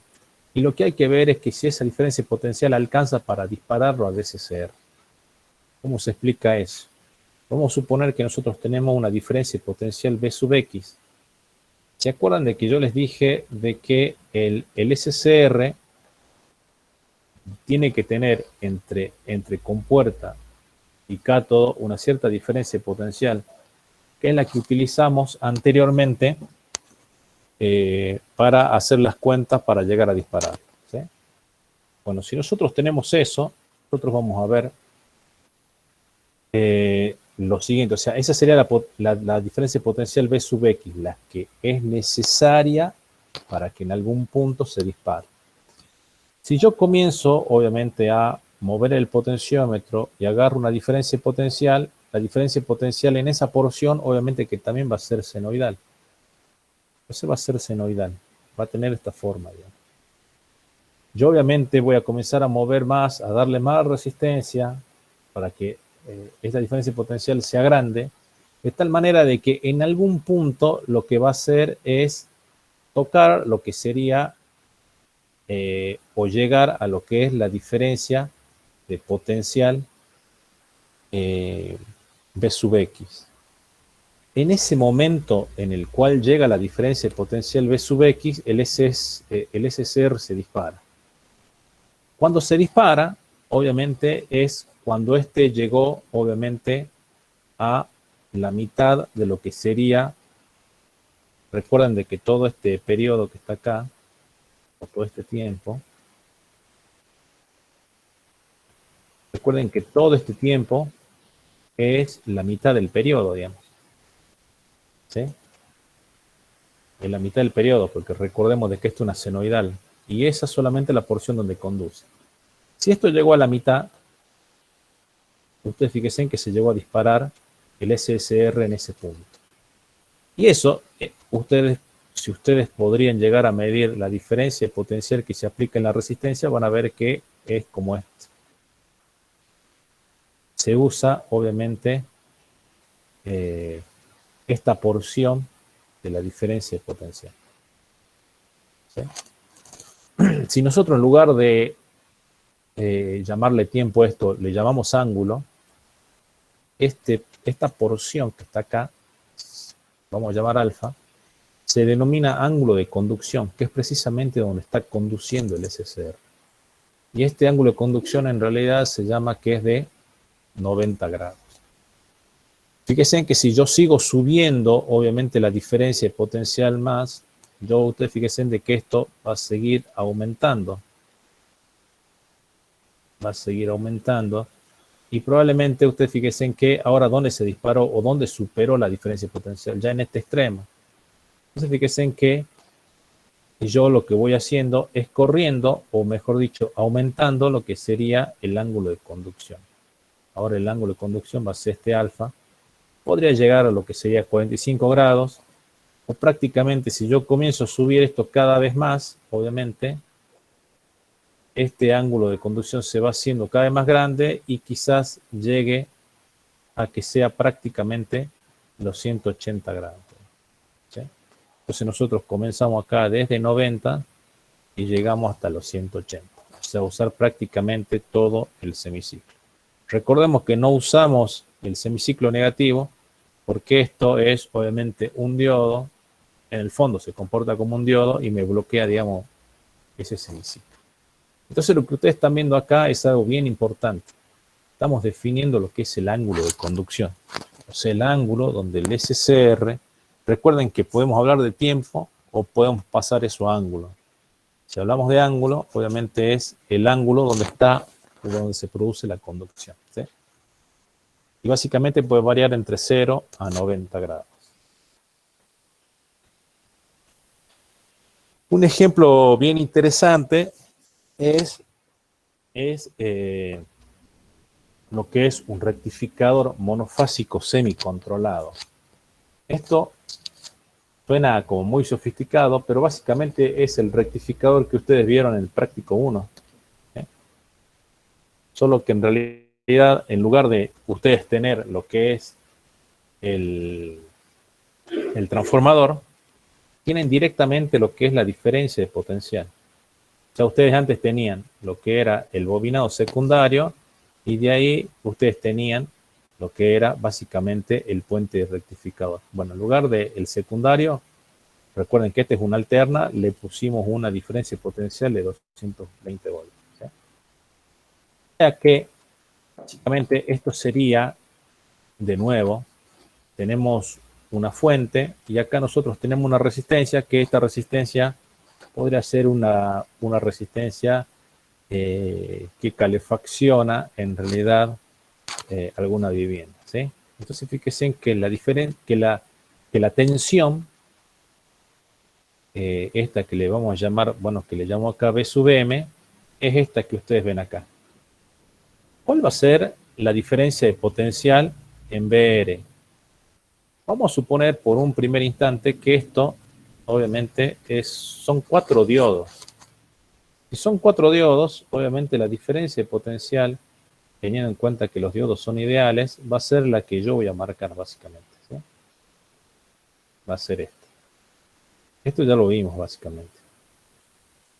y lo que hay que ver es que si esa diferencia potencial alcanza para dispararlo a DCCR. ¿Cómo se explica eso? Vamos a suponer que nosotros tenemos una diferencia potencial B sub X. ¿Se acuerdan de que yo les dije de que el SCR tiene que tener entre compuerta y cátodo una cierta diferencia potencial, que es la que utilizamos anteriormente para hacer las cuentas para llegar a disparar, ¿sí? Bueno, si nosotros tenemos eso, nosotros vamos a ver lo siguiente, o sea, esa sería la diferencia potencial B sub X, la que es necesaria para que en algún punto se dispare. Si yo comienzo, obviamente, a mover el potenciómetro y agarro una diferencia potencial, la diferencia potencial en esa porción, obviamente que también va a ser senoidal. Entonces va a ser senoidal, va a tener esta forma, digamos. Yo obviamente voy a comenzar a mover más, a darle más resistencia para que esta diferencia potencial sea grande, de tal manera de que en algún punto lo que va a hacer es tocar lo que sería o llegar a lo que es la diferencia de potencial B sub X. En ese momento en el cual llega la diferencia de potencial B sub X, el SCR se dispara. Cuando se dispara, obviamente es cuando este llegó, obviamente, a la mitad de lo que sería, recuerden de que todo este periodo que está acá, o todo este tiempo, recuerden que todo este tiempo es la mitad del periodo, digamos. ¿sí? En la mitad del periodo, porque recordemos de que esto es una senoidal, y esa es solamente la porción donde conduce. Si esto llegó a la mitad, ustedes fíjense en que se llegó a disparar el SSR en ese punto. Y eso, si ustedes podrían llegar a medir la diferencia potencial que se aplica en la resistencia, van a ver que es como esto. Se usa, obviamente, esta porción de la diferencia potencial. ¿Sí? Si nosotros en lugar de llamarle tiempo a esto, le llamamos ángulo, esta porción que está acá, vamos a llamar alfa, se denomina ángulo de conducción, que es precisamente donde está conduciendo el SSR. Y este ángulo de conducción en realidad se llama que es de 90 grados. Fíjense en que si yo sigo subiendo, obviamente la diferencia de potencial más, ustedes fíjense en de que esto va a seguir aumentando. Va a seguir aumentando. Y probablemente ustedes fíjense en que ahora dónde se disparó o dónde superó la diferencia de potencial, ya en este extremo. Entonces fíjense en que yo lo que voy haciendo es corriendo, o mejor dicho, aumentando lo que sería el ángulo de conducción. Ahora el ángulo de conducción va a ser este alfa. Podría llegar a lo que sería 45 grados. O prácticamente si yo comienzo a subir esto cada vez más, obviamente, este ángulo de conducción se va haciendo cada vez más grande y quizás llegue a que sea prácticamente los 180 grados. ¿Sí? Entonces nosotros comenzamos acá desde 90 y llegamos hasta los 180. O sea, usar prácticamente todo el semiciclo. Recordemos que no usamos el semiciclo negativo porque esto es obviamente un diodo. En el fondo se comporta como un diodo y me bloquea, digamos, ese semiciclo. Entonces lo que ustedes están viendo acá es algo bien importante. Estamos definiendo lo que es el ángulo de conducción. O sea, el ángulo donde el SCR, recuerden que podemos hablar de tiempo o podemos pasar eso a ángulo. Si hablamos de ángulo, obviamente es el ángulo donde se produce la conducción. ¿Sí? Y básicamente puede variar entre 0 a 90 grados. Un ejemplo bien interesante es lo que es un rectificador monofásico semicontrolado. Esto suena como muy sofisticado, pero básicamente es el rectificador que ustedes vieron en el práctico 1. Solo que en realidad, en lugar de ustedes tener lo que es el transformador, tienen directamente lo que es la diferencia de potencial. O sea, ustedes antes tenían lo que era el bobinado secundario y de ahí ustedes tenían lo que era básicamente el puente rectificador. Bueno, en lugar del secundario, recuerden que este es una alterna, le pusimos una diferencia de potencial de 220 voltios. ¿Sí? O sea que básicamente esto sería, de nuevo, tenemos una fuente y acá nosotros tenemos una resistencia, que esta resistencia podría ser una resistencia que calefacciona en realidad alguna vivienda. ¿Sí? Entonces fíjense en que la tensión, esta que le vamos a llamar, bueno, que le llamo acá B sub M, es esta que ustedes ven acá. ¿Cuál va a ser la diferencia de potencial en BR? Vamos a suponer por un primer instante que esto, obviamente, son 4 diodos. Si son 4 diodos, obviamente la diferencia de potencial, teniendo en cuenta que los diodos son ideales, va a ser la que yo voy a marcar básicamente. ¿Sí? Va a ser esta. Esto ya lo vimos básicamente.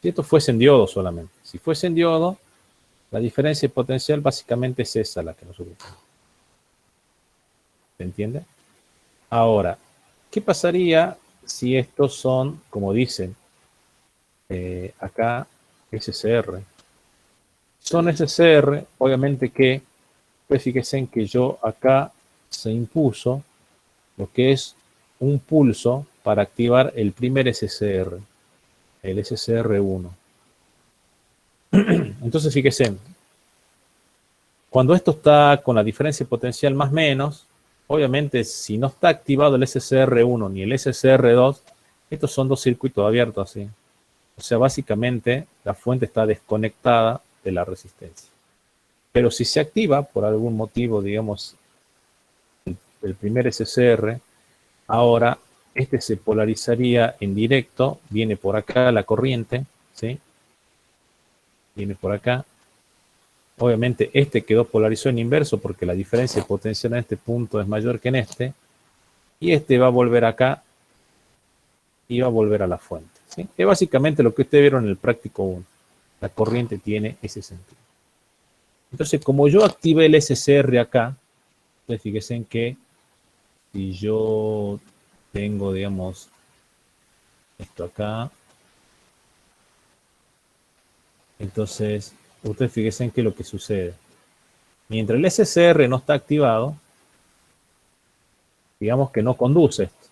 Si esto fuese en diodo solamente. Si fuese en diodo, la diferencia de potencial básicamente es esa la que nosotros tenemos. ¿Se entiende? Ahora, ¿qué pasaría si estos son, como dicen acá, SCR? Son SCR, obviamente que, pues fíjense en que yo acá se impuso lo que es un pulso para activar el primer SCR, el SCR1. Entonces fíjense, cuando esto está con la diferencia potencial más menos, Obviamente, si no está activado el SCR1 ni el SCR2, estos son dos circuitos abiertos, ¿sí? O sea, básicamente la fuente está desconectada de la resistencia. Pero si se activa por algún motivo, digamos, el primer SCR, ahora este se polarizaría en directo, viene por acá la corriente, ¿sí? Viene por acá. Obviamente este quedó polarizado en inverso porque la diferencia de potencial en este punto es mayor que en este. Y este va a volver acá y va a volver a la fuente, ¿sí? Es básicamente lo que ustedes vieron en el práctico 1. La corriente tiene ese sentido. Entonces, como yo activé el SCR acá, entonces fíjense en que si yo tengo, digamos, esto acá, entonces ustedes fíjense en qué es lo que sucede. Mientras el SCR no está activado, digamos que no conduce esto.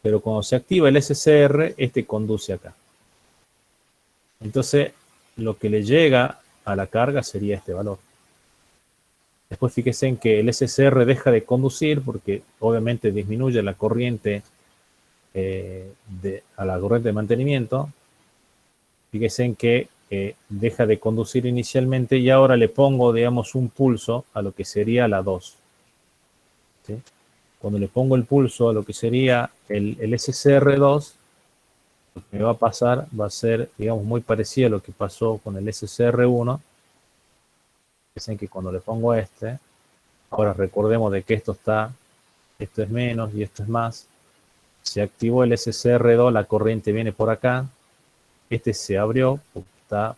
Pero cuando se activa el SCR, este conduce acá. Entonces, lo que le llega a la carga sería este valor. Después fíjense en que el SCR deja de conducir porque obviamente disminuye la corriente a la corriente de mantenimiento. Fíjense en que deja de conducir inicialmente y ahora le pongo, digamos, un pulso a lo que sería la 2. ¿Sí? Cuando le pongo el pulso a lo que sería el SCR2, lo que me va a pasar va a ser, digamos, muy parecido a lo que pasó con el SCR1. Fíjense que cuando le pongo este, ahora recordemos de que esto es menos y esto es más. Se activó el SCR2, la corriente viene por acá. Este se abrió porque está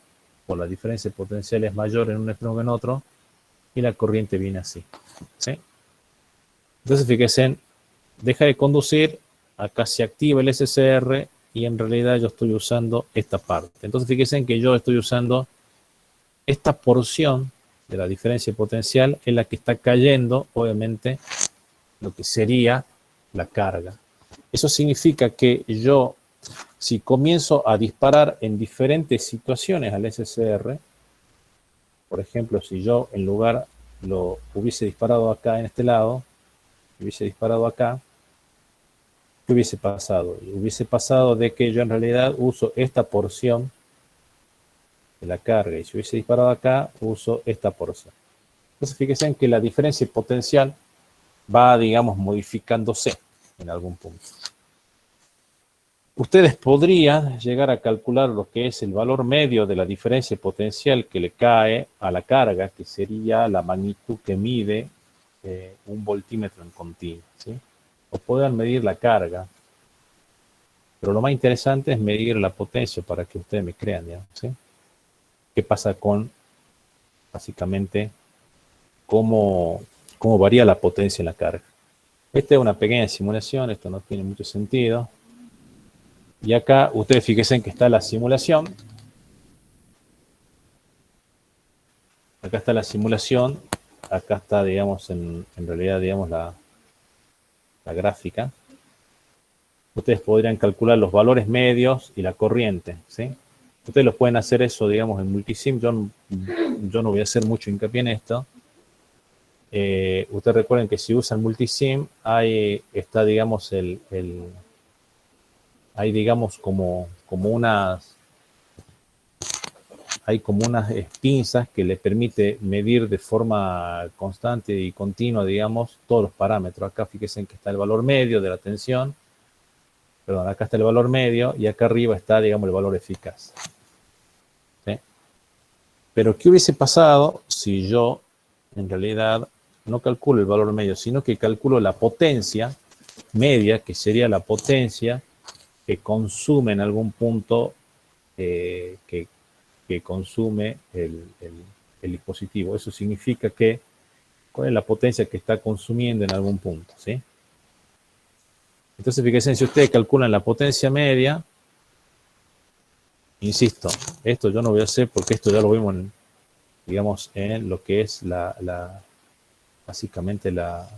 por la diferencia de potenciales mayor en un extremo que en otro. Y la corriente viene así, ¿sí? Entonces fíjense, deja de conducir, acá se activa el SCR y en realidad yo estoy usando esta parte. Entonces fíjense que yo estoy usando esta porción de la diferencia potencial en la que está cayendo, obviamente, lo que sería la carga. Eso significa que yo, si comienzo a disparar en diferentes situaciones al SCR, por ejemplo, si yo en lugar lo hubiese disparado acá en este lado, hubiese disparado acá, ¿qué hubiese pasado? Hubiese pasado de que yo en realidad uso esta porción de la carga y si hubiese disparado acá, uso esta porción. Entonces fíjense en que la diferencia potencial va, digamos, modificándose en algún punto. Ustedes podrían llegar a calcular lo que es el valor medio de la diferencia potencial que le cae a la carga, que sería la magnitud que mide un voltímetro en continuo, ¿sí? O puedan medir la carga, pero lo más interesante es medir la potencia para que ustedes me crean, ¿sí? ¿Qué pasa con, básicamente, cómo varía la potencia en la carga? Esta es una pequeña simulación, esto no tiene mucho sentido. Y acá ustedes fíjense que está la simulación. Acá está la simulación. Acá está, digamos, en realidad, digamos, la gráfica. Ustedes podrían calcular los valores medios y la corriente, ¿sí? Ustedes los pueden hacer eso, digamos, en multisim. Yo no voy a hacer mucho hincapié en esto. Ustedes recuerden que si usan multisim, ahí está, digamos, hay, digamos, como unas pinzas que le permite medir de forma constante y continua, digamos, todos los parámetros. Acá fíjense que está el valor medio de la tensión. Perdón, acá está el valor medio y acá arriba está, digamos, el valor eficaz. ¿Sí? Pero, ¿qué hubiese pasado si yo, en realidad, no calculo el valor medio, sino que calculo la potencia media, que sería la potencia que consume en algún punto, que consume el dispositivo? Eso significa que, ¿cuál es la potencia que está consumiendo en algún punto? ¿Sí? Entonces, fíjense, si ustedes calculan la potencia media, insisto, esto yo no voy a hacer porque esto ya lo vimos en, digamos, en lo que es básicamente en la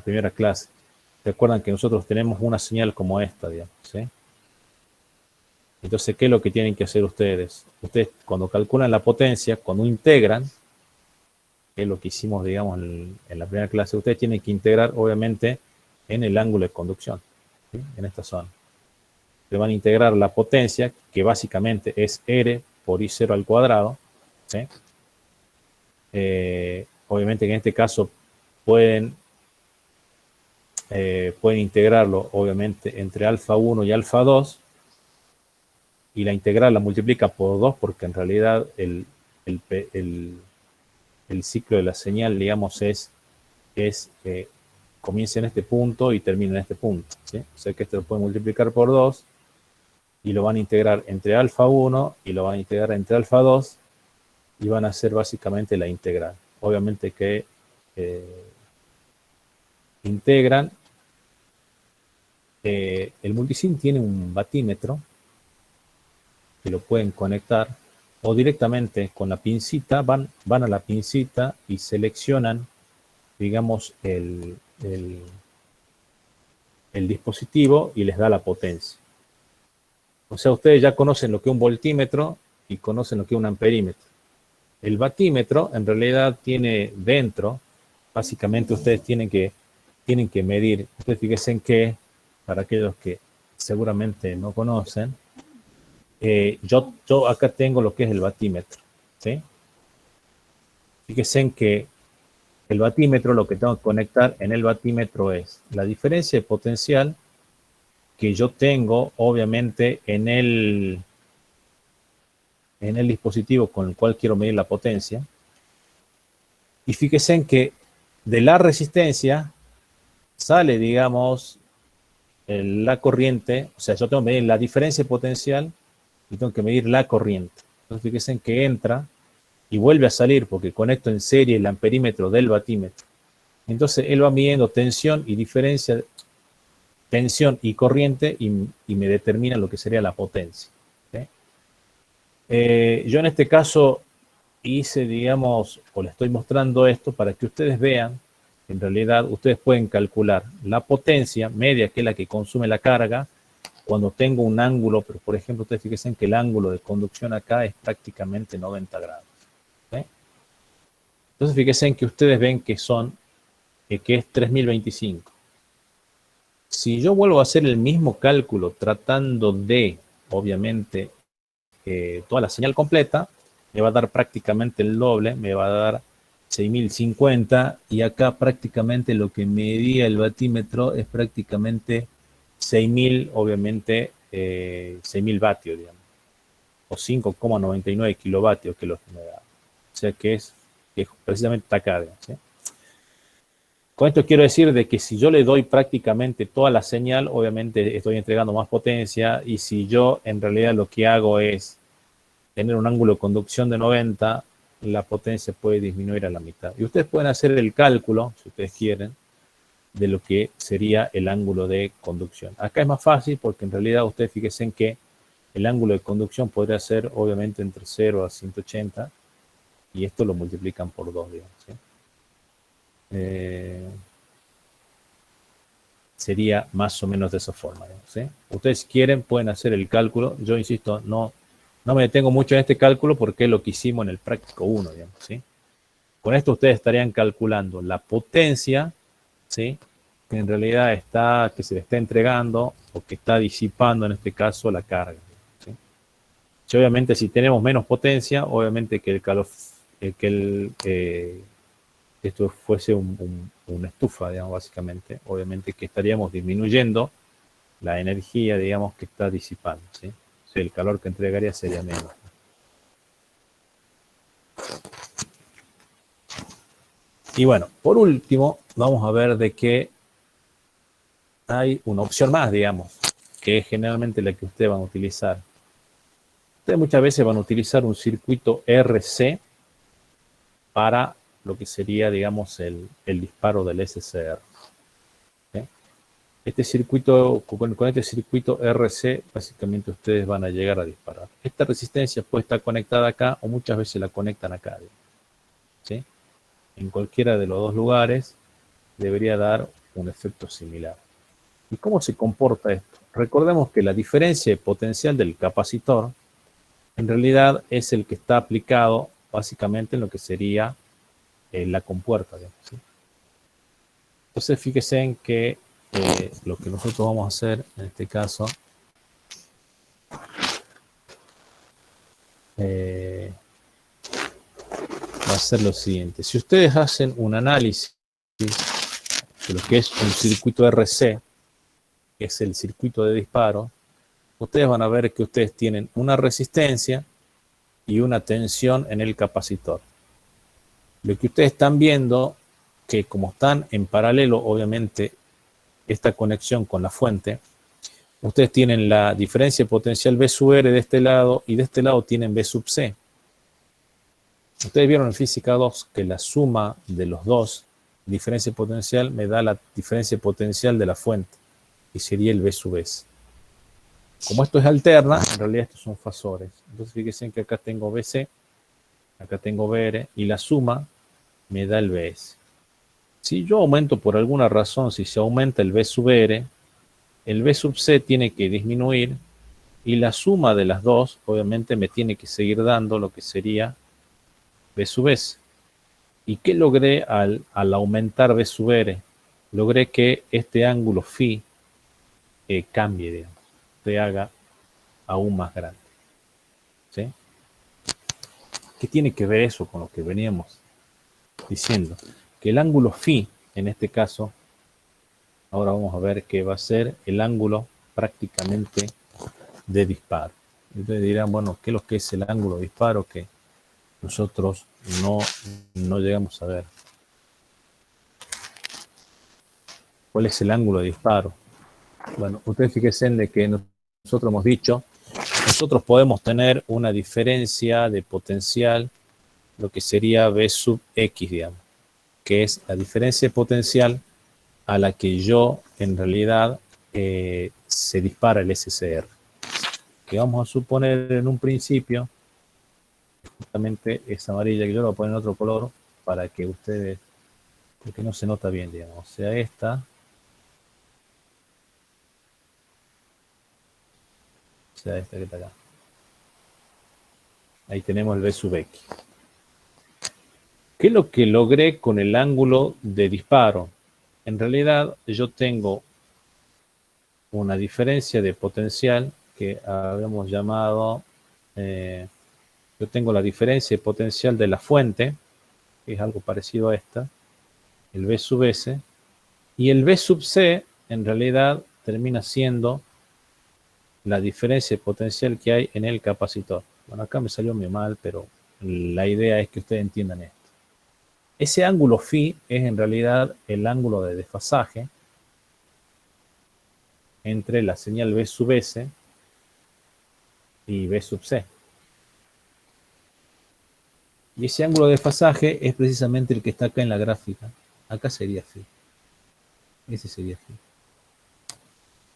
primera clase. Recuerdan que nosotros tenemos una señal como esta, digamos, ¿sí? Entonces, ¿qué es lo que tienen que hacer ustedes? Ustedes, cuando calculan la potencia, cuando integran, que es lo que hicimos, digamos, en la primera clase, ustedes tienen que integrar, obviamente, en el ángulo de conducción, ¿sí? En esta zona. Le van a integrar la potencia, que básicamente es R por I0 al cuadrado, ¿sí? Obviamente que en este caso pueden integrarlo, obviamente, entre alfa 1 y alfa 2, y la integral la multiplica por 2 porque en realidad el ciclo de la señal, digamos, comienza en este punto y termina en este punto, ¿sí? O sea que esto lo pueden multiplicar por 2 y lo van a integrar entre alfa 1 y lo van a integrar entre alfa 2 y van a hacer básicamente la integral. Obviamente que integran. El multisim tiene un batímetro que lo pueden conectar o directamente con la pincita, van a la pincita y seleccionan, digamos, el dispositivo y les da la potencia. O sea, ustedes ya conocen lo que es un voltímetro y conocen lo que es un amperímetro. El batímetro en realidad tiene dentro, básicamente ustedes tienen que medir. Ustedes fíjense en que, para aquellos que seguramente no conocen, yo acá tengo lo que es el batímetro, ¿sí? Fíjense en que el batímetro, lo que tengo que conectar en el batímetro es la diferencia de potencial que yo tengo, obviamente, en el dispositivo con el cual quiero medir la potencia. Y fíjense en que de la resistencia sale, digamos, la corriente, o sea, yo tengo que medir la diferencia de potencial y tengo que medir la corriente. Entonces fíjense en que entra y vuelve a salir porque conecto en serie el amperímetro del batímetro. Entonces él va midiendo tensión y diferencia, tensión y corriente y me determina lo que sería la potencia, ¿sí? Yo en este caso hice, digamos, o le estoy mostrando esto para que ustedes vean que en realidad ustedes pueden calcular la potencia media, que es la que consume la carga, cuando tengo un ángulo, pero por ejemplo, ustedes fíjense que el ángulo de conducción acá es prácticamente 90 grados, ¿sí? Entonces fíjense en que ustedes ven que que es 3025. Si yo vuelvo a hacer el mismo cálculo tratando de, obviamente, toda la señal completa, me va a dar prácticamente el doble, me va a dar 6050, y acá prácticamente lo que medía el batímetro es prácticamente 6000, obviamente 6000 vatios, digamos, o 5,99 kilovatios, que es lo que me da. O sea que es precisamente acá, digamos, ¿sí? Con esto quiero decir de que si yo le doy prácticamente toda la señal, obviamente estoy entregando más potencia, y si yo en realidad lo que hago es tener un ángulo de conducción de 90, la potencia puede disminuir a la mitad. Y ustedes pueden hacer el cálculo, si ustedes quieren, de lo que sería el ángulo de conducción. Acá es más fácil porque en realidad ustedes fíjense en que el ángulo de conducción podría ser obviamente entre 0 a 180, y esto lo multiplican por 2, digamos, ¿sí? Sería más o menos de esa forma, digamos, ¿sí? Ustedes si quieren pueden hacer el cálculo. Yo insisto, no me detengo mucho en este cálculo porque es lo que hicimos en el práctico 1, digamos, ¿sí? Con esto ustedes estarían calculando la potencia, ¿sí?, que en realidad que se le está entregando o que está disipando en este caso la carga, ¿sí? Y obviamente si tenemos menos potencia, obviamente que esto fuese una estufa, digamos, básicamente, obviamente que estaríamos disminuyendo la energía, digamos, que está disipando, ¿sí? O sea, el calor que entregaría sería menos. Y bueno, por último, vamos a ver de que hay una opción más, digamos, que es generalmente la que ustedes van a utilizar. Ustedes muchas veces van a utilizar un circuito RC para lo que sería, digamos, el disparo del SCR, ¿sí? Este circuito, con este circuito RC, básicamente ustedes van a llegar a disparar. Esta resistencia puede estar conectada acá o muchas veces la conectan acá, ¿sí? En cualquiera de los dos lugares debería dar un efecto similar. ¿Y cómo se comporta esto? Recordemos que la diferencia de potencial del capacitor en realidad es el que está aplicado básicamente en lo que sería la compuerta, digamos, ¿sí? Entonces fíjense en que lo que nosotros vamos a hacer en este caso va a ser lo siguiente. Si ustedes hacen un análisis de lo que es un circuito RC, que es el circuito de disparo, ustedes van a ver que ustedes tienen una resistencia y una tensión en el capacitor. Lo que ustedes están viendo, que como están en paralelo, obviamente, esta conexión con la fuente, ustedes tienen la diferencia potencial V sub R de este lado y de este lado tienen V sub C. Ustedes vieron en física 2 que la suma de los dos, diferencia potencial, me da la diferencia potencial de la fuente y sería el V sub S. Como esto es alterna, en realidad estos son fasores. Entonces fíjense que acá tengo VC, acá tengo VR y la suma me da el VS. Si yo aumento por alguna razón, si se aumenta el V sub R, el V sub C tiene que disminuir y la suma de las dos obviamente me tiene que seguir dando lo que sería V sub S. ¿Y qué logré al aumentar V sub R? Logré que este ángulo phi cambie, digamos, se haga aún más grande. ¿Sí? ¿Qué tiene que ver eso con lo que veníamos diciendo? Que el ángulo phi, en este caso, ahora vamos a ver que va a ser el ángulo prácticamente de disparo. Y ustedes dirán, bueno, ¿qué es lo que es el ángulo de disparo que nosotros no llegamos a ver? ¿Cuál es el ángulo de disparo? Bueno, ustedes fíjense en de que nosotros hemos dicho, nosotros podemos tener una diferencia de potencial, lo que sería V sub X, digamos, que es la diferencia potencial a la que yo, en realidad, se dispara el SCR. Que vamos a suponer en un principio, justamente esa amarilla, que yo la voy a poner en otro color, para que ustedes, porque no se nota bien, digamos, o sea, esta, o sea, esta que está acá. Ahí tenemos el V sub X. ¿Qué es lo que logré con el ángulo de disparo? En realidad yo tengo una diferencia de potencial que habíamos llamado, yo tengo la diferencia de potencial de la fuente, que es algo parecido a esta, el V sub S, y el V sub C en realidad termina siendo la diferencia de potencial que hay en el capacitor. Bueno, acá me salió muy mal, pero la idea es que ustedes entiendan esto. Ese ángulo phi es en realidad el ángulo de desfasaje entre la señal V sub S y V sub C. Y ese ángulo de desfasaje es precisamente el que está acá en la gráfica. Acá sería phi. Ese sería phi.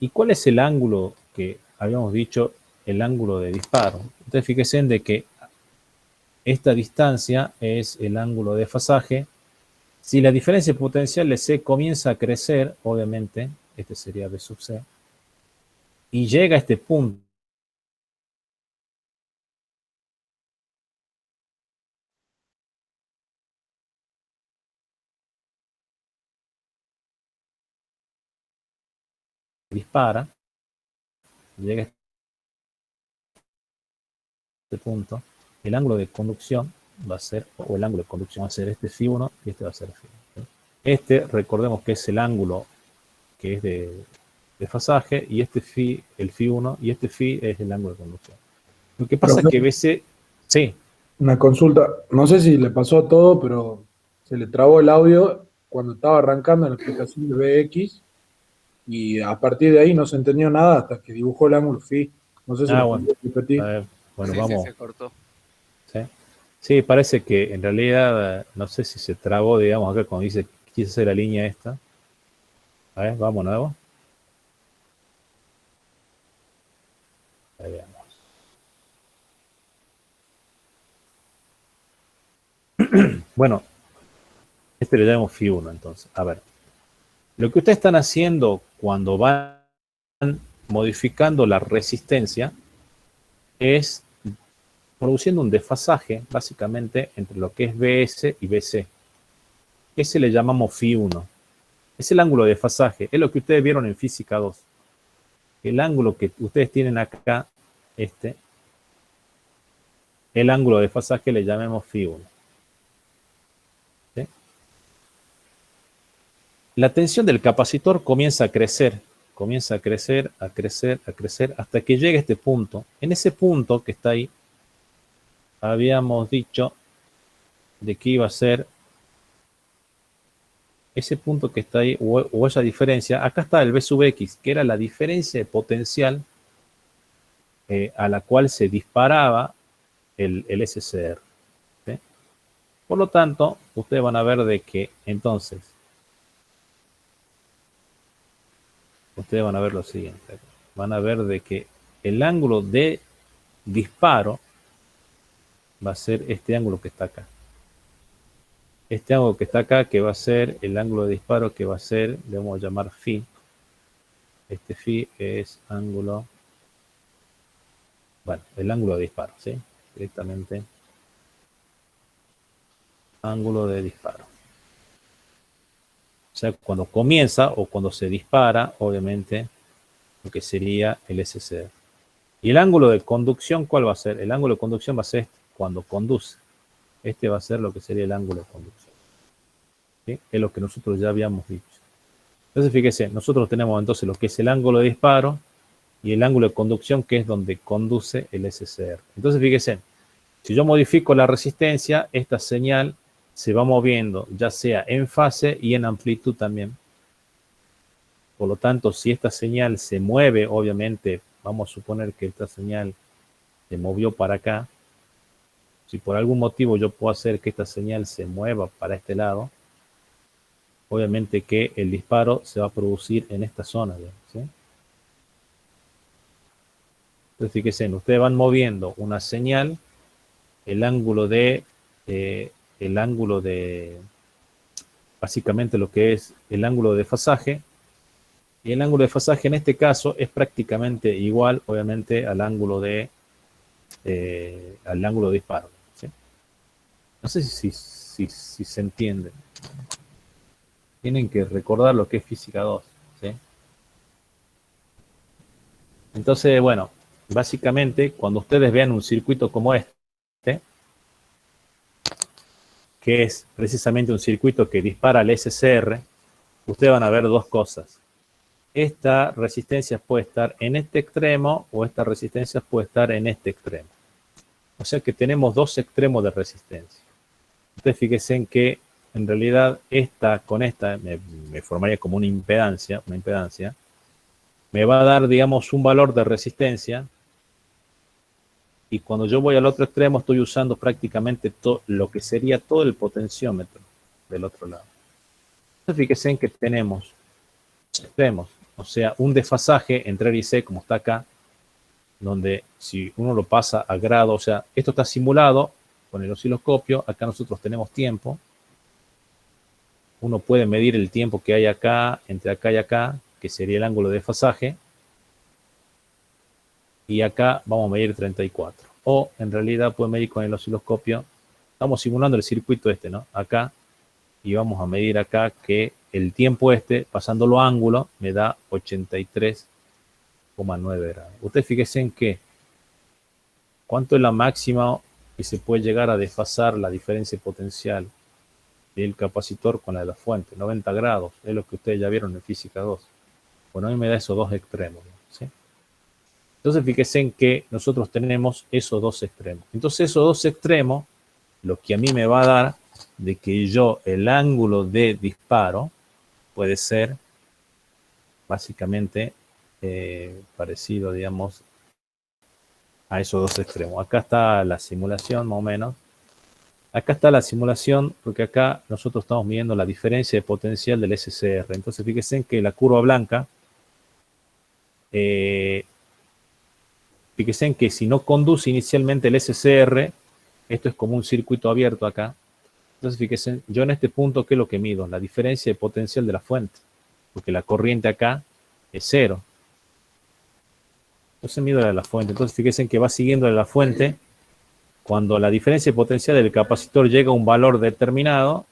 ¿Y cuál es el ángulo que habíamos dicho, el ángulo de disparo? Entonces fíjense en de que esta distancia es el ángulo de desfasaje. Si la diferencia potencial de C comienza a crecer, obviamente, este sería V sub C, y llega a este punto, dispara, llega a este punto, el ángulo de conducción va a ser, o el ángulo de conducción va a ser este phi 1 y este va a ser phi 1. Este, recordemos que es el ángulo que es de desfasaje, y este phi, el phi 1, y este phi es el ángulo de conducción. Lo que pasa es que BC, sí. Una consulta, no sé si le pasó a todo, pero se le trabó el audio cuando estaba arrancando en la explicación de BX y a partir de ahí no se entendió nada hasta que dibujó el ángulo phi. No sé si lo Bueno, podía repetir. bueno, Sí, vamos. se cortó. ¿Sí? Sí, parece que en realidad, no sé si se trabó, digamos, acá cuando dice, quise hacer la línea esta. A ver, vamos nuevo. Ahí veamos. Bueno, este le llamamos phi 1 entonces. A ver, lo que ustedes están haciendo cuando van modificando la resistencia es produciendo un desfasaje básicamente entre lo que es BS y BC. ese le llamamos Φ1. Es el ángulo de desfasaje. Es lo que ustedes vieron en física 2. El ángulo que ustedes tienen acá, el ángulo de desfasaje le llamamos Φ1. ¿Sí? La tensión del capacitor comienza a crecer, a crecer, hasta que llegue a este punto. En ese punto que está ahí, habíamos dicho de que iba a ser ese punto que está ahí, o esa diferencia. Acá está el V sub X, que era la diferencia de potencial a la cual se disparaba el SCR. ¿Sí? Por lo tanto, ustedes van a ver de que entonces, ustedes van a ver lo siguiente. Van a ver de que el ángulo de disparo va a ser este ángulo que está acá. Este ángulo que está acá, que va a ser el ángulo de disparo, que va a ser, le vamos a llamar Φ. Este Φ es ángulo, bueno, el ángulo de disparo, ¿sí? Directamente, ángulo de disparo. O sea, cuando comienza o cuando se dispara, obviamente, lo que sería el SCR. Y el ángulo de conducción, ¿cuál va a ser? El ángulo de conducción va a ser este, cuando conduce. Este va a ser lo que sería el ángulo de conducción. ¿Sí? Es lo que nosotros ya habíamos dicho. Entonces, fíjese, nosotros tenemos entonces lo que es el ángulo de disparo y el ángulo de conducción, que es donde conduce el SCR. Entonces, fíjese, si yo modifico la resistencia, esta señal se va moviendo, ya sea en fase y en amplitud también. Por lo tanto, si esta señal se mueve, obviamente, vamos a suponer que esta señal se movió para acá. Si por algún motivo yo puedo hacer que esta señal se mueva para este lado, obviamente que el disparo se va a producir en esta zona. ¿Sí? Entonces, fíjense, ustedes van moviendo una señal, el ángulo de, básicamente lo que es el ángulo de desfasaje, y el ángulo de desfasaje en este caso es prácticamente igual, obviamente, al ángulo de disparo. ¿Sí? No sé si se entiende. Tienen que recordar lo que es física 2. ¿Sí? Entonces, bueno, básicamente, cuando ustedes vean un circuito como este, que es precisamente un circuito que dispara al SCR, ustedes van a ver dos cosas. Esta resistencia puede estar en este extremo o esta resistencia puede estar en este extremo. O sea que tenemos dos extremos de resistencia. Entonces fíjense en que en realidad esta con esta me formaría como una impedancia, me va a dar, digamos, un valor de resistencia, y cuando yo voy al otro extremo estoy usando prácticamente lo que sería todo el potenciómetro del otro lado. Entonces fíjense en que tenemos extremos, o sea, un desfasaje entre R y C, como está acá, donde si uno lo pasa a grado, o sea, esto está simulado con el osciloscopio, acá nosotros tenemos tiempo, uno puede medir el tiempo que hay acá, entre acá y acá, que sería el ángulo de desfasaje, y acá vamos a medir 34, o en realidad puede medir con el osciloscopio, estamos simulando el circuito este, ¿no? Acá, y vamos a medir acá que el tiempo pasándolo a ángulo, me da 83,9 grados. Ustedes fíjense en que cuánto es la máxima que se puede llegar a desfasar la diferencia potencial del capacitor con la de la fuente. 90 grados, es lo que ustedes ya vieron en física 2. Bueno, a mí me da esos dos extremos. ¿Sí? Entonces fíjense en que nosotros tenemos esos dos extremos. Entonces esos dos extremos, lo que a mí me va a dar de que el ángulo de disparo puede ser básicamente parecido, digamos, a esos dos extremos. Acá está la simulación, más o menos. Acá está la simulación, porque acá nosotros estamos midiendo la diferencia de potencial del SCR. Entonces, fíjense que la curva blanca, fíjense que si no conduce inicialmente el SCR, esto es como un circuito abierto acá. Entonces, fíjense, yo en este punto, ¿qué es lo que mido? La diferencia de potencial de la fuente, porque la corriente acá es 0. Entonces mido la de la fuente. Entonces, fíjense que va siguiendo la fuente. Cuando la diferencia de potencial del capacitor llega a un valor determinado,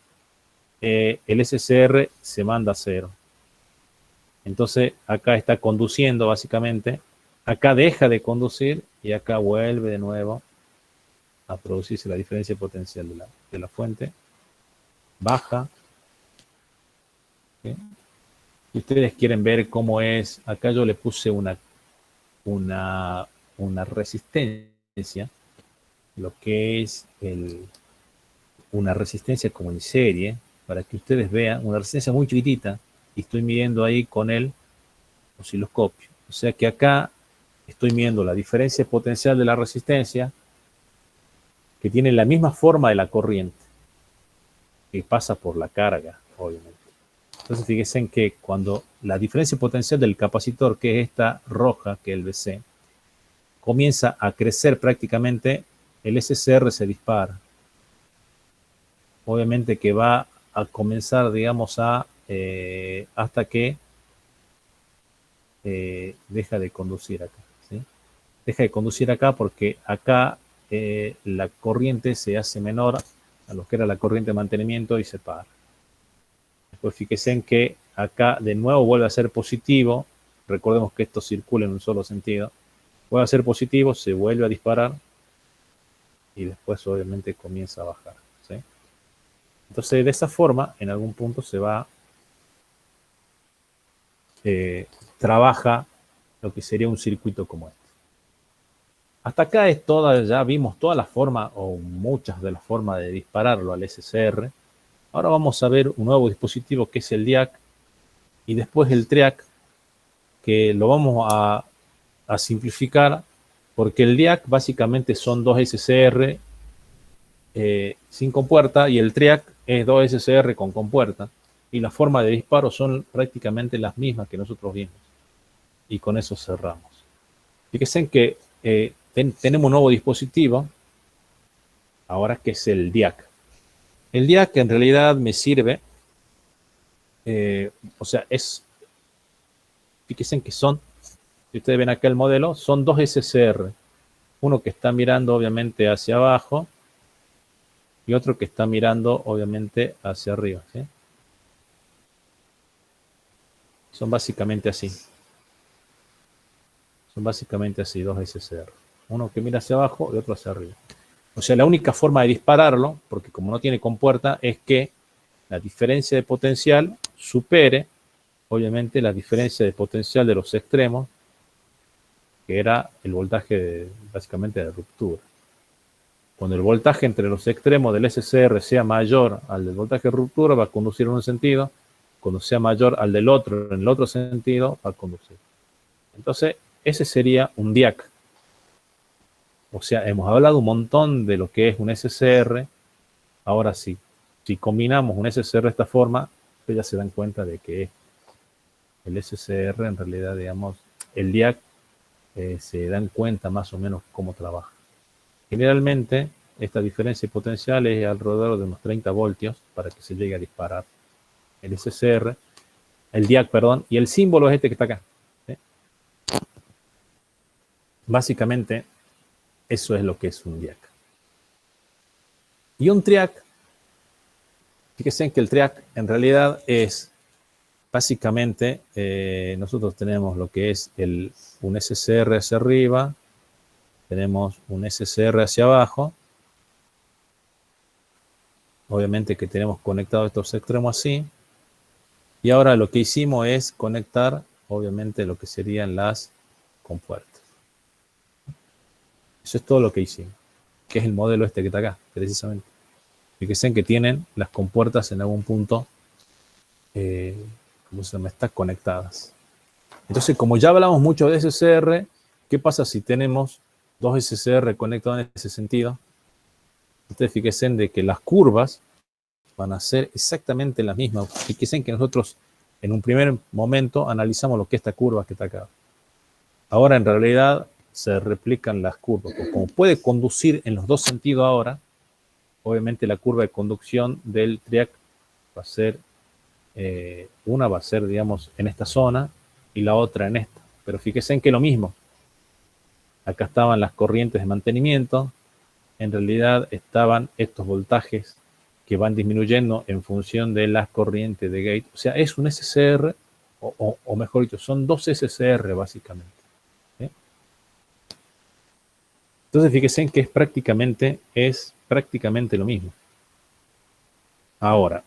el SCR se manda a cero. Entonces acá está conduciendo básicamente, acá deja de conducir y acá vuelve de nuevo a producirse la diferencia potencial de la fuente, baja. ¿Sí? Si ustedes quieren ver cómo es, acá yo le puse una resistencia, lo que es una resistencia como en serie, para que ustedes vean, una resistencia muy chiquitita, y estoy midiendo ahí con el osciloscopio. O sea que acá estoy midiendo la diferencia potencial de la resistencia, que tiene la misma forma de la corriente, que pasa por la carga, obviamente. Entonces fíjense en que cuando la diferencia potencial del capacitor, que es esta roja, que es el BC, comienza a crecer prácticamente, el SCR se dispara. Obviamente que va a comenzar, digamos, hasta que deja de conducir acá. ¿Sí? Deja de conducir acá porque acá la corriente se hace menor a lo que era la corriente de mantenimiento y se para. Después fíjense en que acá de nuevo vuelve a ser positivo. Recordemos que esto circula en un solo sentido. Vuelve a ser positivo, se vuelve a disparar y después obviamente comienza a bajar. ¿Sí? Entonces de esa forma en algún punto se va, trabaja lo que sería un circuito como este. Hasta acá es toda, ya vimos todas las formas o muchas de las formas de dispararlo al SCR. Ahora vamos a ver un nuevo dispositivo que es el DIAC y después el TRIAC, que lo vamos a simplificar porque el DIAC básicamente son dos SCR sin compuerta y el TRIAC es dos SCR con compuerta y la forma de disparo son prácticamente las mismas que nosotros vimos. Y con eso cerramos. Fíjense que tenemos un nuevo dispositivo, ahora que es el DIAC. El DIAC en realidad me sirve, o sea, fíjense que son, si ustedes ven acá el modelo, son dos SCR. Uno que está mirando obviamente hacia abajo y otro que está mirando obviamente hacia arriba. ¿Sí? Son básicamente así. Son básicamente así, dos SCR. Uno que mira hacia abajo y otro hacia arriba. O sea, la única forma de dispararlo, porque como no tiene compuerta, es que la diferencia de potencial supere, obviamente, la diferencia de potencial de los extremos, que era el voltaje básicamente de ruptura. Cuando el voltaje entre los extremos del SCR sea mayor al del voltaje de ruptura, va a conducir en un sentido. Cuando sea mayor al del otro, en el otro sentido, va a conducir. Entonces, ese sería un DIAC. O sea, hemos hablado un montón de lo que es un SCR. Ahora sí, si combinamos un SCR de esta forma, ustedes ya se dan cuenta de que el SCR en realidad, digamos, el DIAC se dan cuenta más o menos cómo trabaja. Generalmente, esta diferencia potencial es alrededor de unos 30 voltios para que se llegue a disparar el SCR, el DIAC, perdón, y el símbolo es este que está acá. ¿Sí? Básicamente, eso es lo que es un DIAC. Y un TRIAC, fíjense que el TRIAC en realidad es básicamente, nosotros tenemos lo que es un SCR hacia arriba, tenemos un SCR hacia abajo, obviamente que tenemos conectados estos extremos así, y ahora lo que hicimos es conectar, obviamente, lo que serían las compuertas. Eso es todo lo que hicimos, que es el modelo este que está acá, precisamente. Fíjense que tienen las compuertas en algún punto, ¿cómo se llama? Están conectadas. Entonces, como ya hablamos mucho de SCR, ¿qué pasa si tenemos dos SCR conectados en ese sentido? Ustedes fíjense de que las curvas van a ser exactamente las mismas. Fíjense que nosotros en un primer momento analizamos lo que es esta curva que está acá. Ahora en realidad se replican las curvas. Como puede conducir en los dos sentidos ahora, obviamente la curva de conducción del TRIAC va a ser, una va a ser, digamos, en esta zona y la otra en esta. Pero fíjense en que lo mismo. Acá estaban las corrientes de mantenimiento. En realidad estaban estos voltajes que van disminuyendo en función de las corrientes de gate. O sea, es un SCR, o mejor dicho, son dos SCR básicamente. ¿Sí? Entonces, fíjense en que es prácticamente lo mismo. Ahora,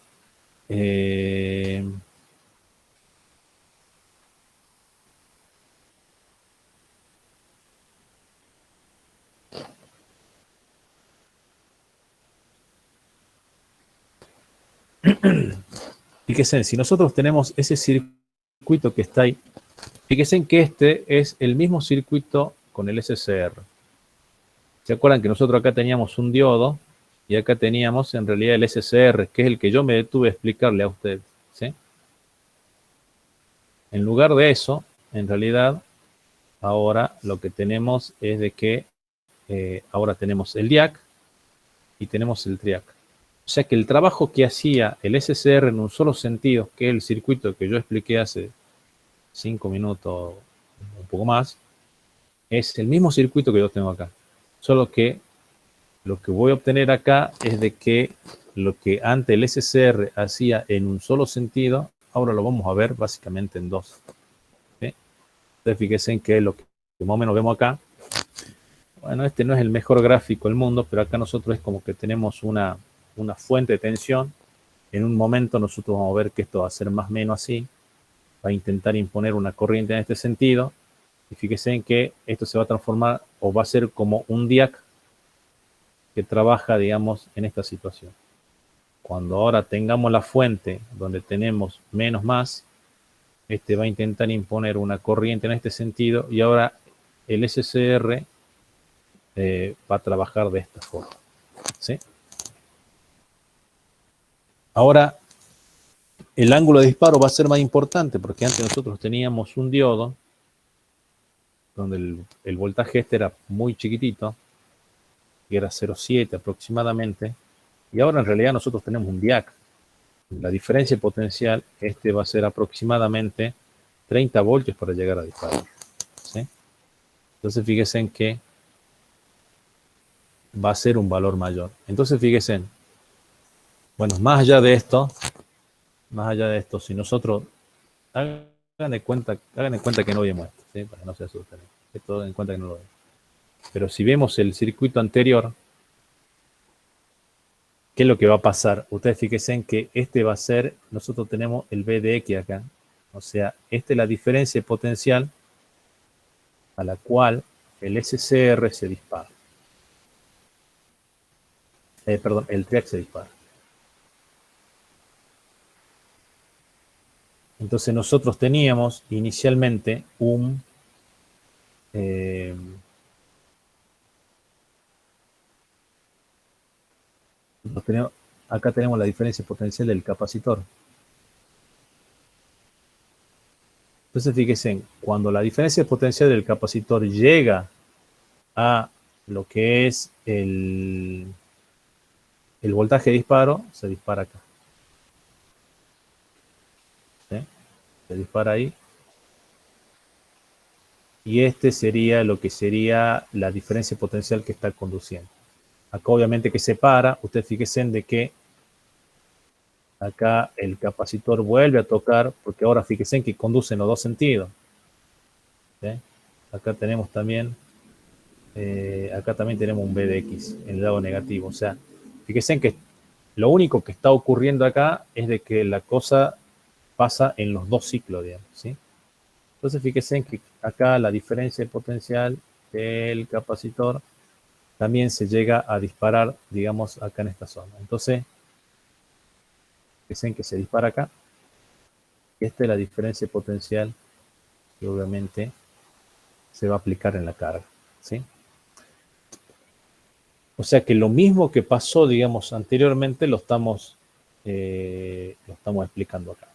fíjense, si nosotros tenemos ese circuito que está ahí, fíjense que este es el mismo circuito con el SCR. ¿Se acuerdan que nosotros acá teníamos un diodo y acá teníamos en realidad el SCR, que es el que yo me detuve a explicarle a ustedes? ¿Sí? En lugar de eso, en realidad, ahora lo que tenemos es de que ahora tenemos el diac y tenemos el triac. O sea que el trabajo que hacía el SCR en un solo sentido, que es el circuito que yo expliqué hace 5 minutos, un poco más, es el mismo circuito que yo tengo acá. Solo que lo que voy a obtener acá es de que lo que antes el SCR hacía en un solo sentido, ahora lo vamos a ver básicamente en dos. ¿Sí? Entonces fíjense en que lo que más o menos vemos acá, bueno, este no es el mejor gráfico del mundo, pero acá nosotros es como que tenemos una fuente de tensión. En un momento nosotros vamos a ver que esto va a ser más o menos así, va a intentar imponer una corriente en este sentido, y fíjense en que esto se va a transformar o va a ser como un diac que trabaja, digamos, en esta situación. Cuando ahora tengamos la fuente donde tenemos menos más, este va a intentar imponer una corriente en este sentido y ahora el SCR va a trabajar de esta forma. ¿Sí? Ahora, el ángulo de disparo va a ser más importante porque antes nosotros teníamos un diodo donde el voltaje este era muy chiquitito, que era 0,7 aproximadamente, y ahora en realidad nosotros tenemos un diac. La diferencia potencial, este va a ser aproximadamente 30 voltios para llegar a disparar. ¿Sí? Entonces fíjense en que va a ser un valor mayor. Entonces fíjense en, bueno, más allá de esto, si nosotros, hagan de cuenta que no vemos esto, ¿sí? Para que no se asusten. Esto en cuenta que no lo vemos. Pero si vemos el circuito anterior, ¿qué es lo que va a pasar? Ustedes fíjense en que este va a ser, nosotros tenemos el BDX acá. O sea, esta es la diferencia potencial a la cual el SCR se dispara. Perdón, el triac se dispara. Entonces nosotros teníamos inicialmente acá tenemos la diferencia potencial del capacitor. Entonces fíjense, cuando la diferencia potencial del capacitor llega a lo que es el voltaje de disparo, se dispara acá. ¿Sí? Se dispara ahí. Y este sería lo que sería la diferencia potencial que está conduciendo. Acá obviamente que se para, ustedes fíjense de que acá el capacitor vuelve a tocar, porque ahora fíjense que conduce en los dos sentidos. ¿Sí? Acá tenemos también, tenemos un BDX en el lado negativo. O sea, fíjense que lo único que está ocurriendo acá es de que la cosa pasa en los dos ciclos, digamos. ¿Sí? Entonces fíjense que acá la diferencia de potencial del capacitor también se llega a disparar, digamos, acá en esta zona. Entonces, fíjense que se dispara acá. Y esta es la diferencia potencial que obviamente se va a aplicar en la carga. ¿Sí? O sea que lo mismo que pasó, digamos, anteriormente lo estamos explicando acá.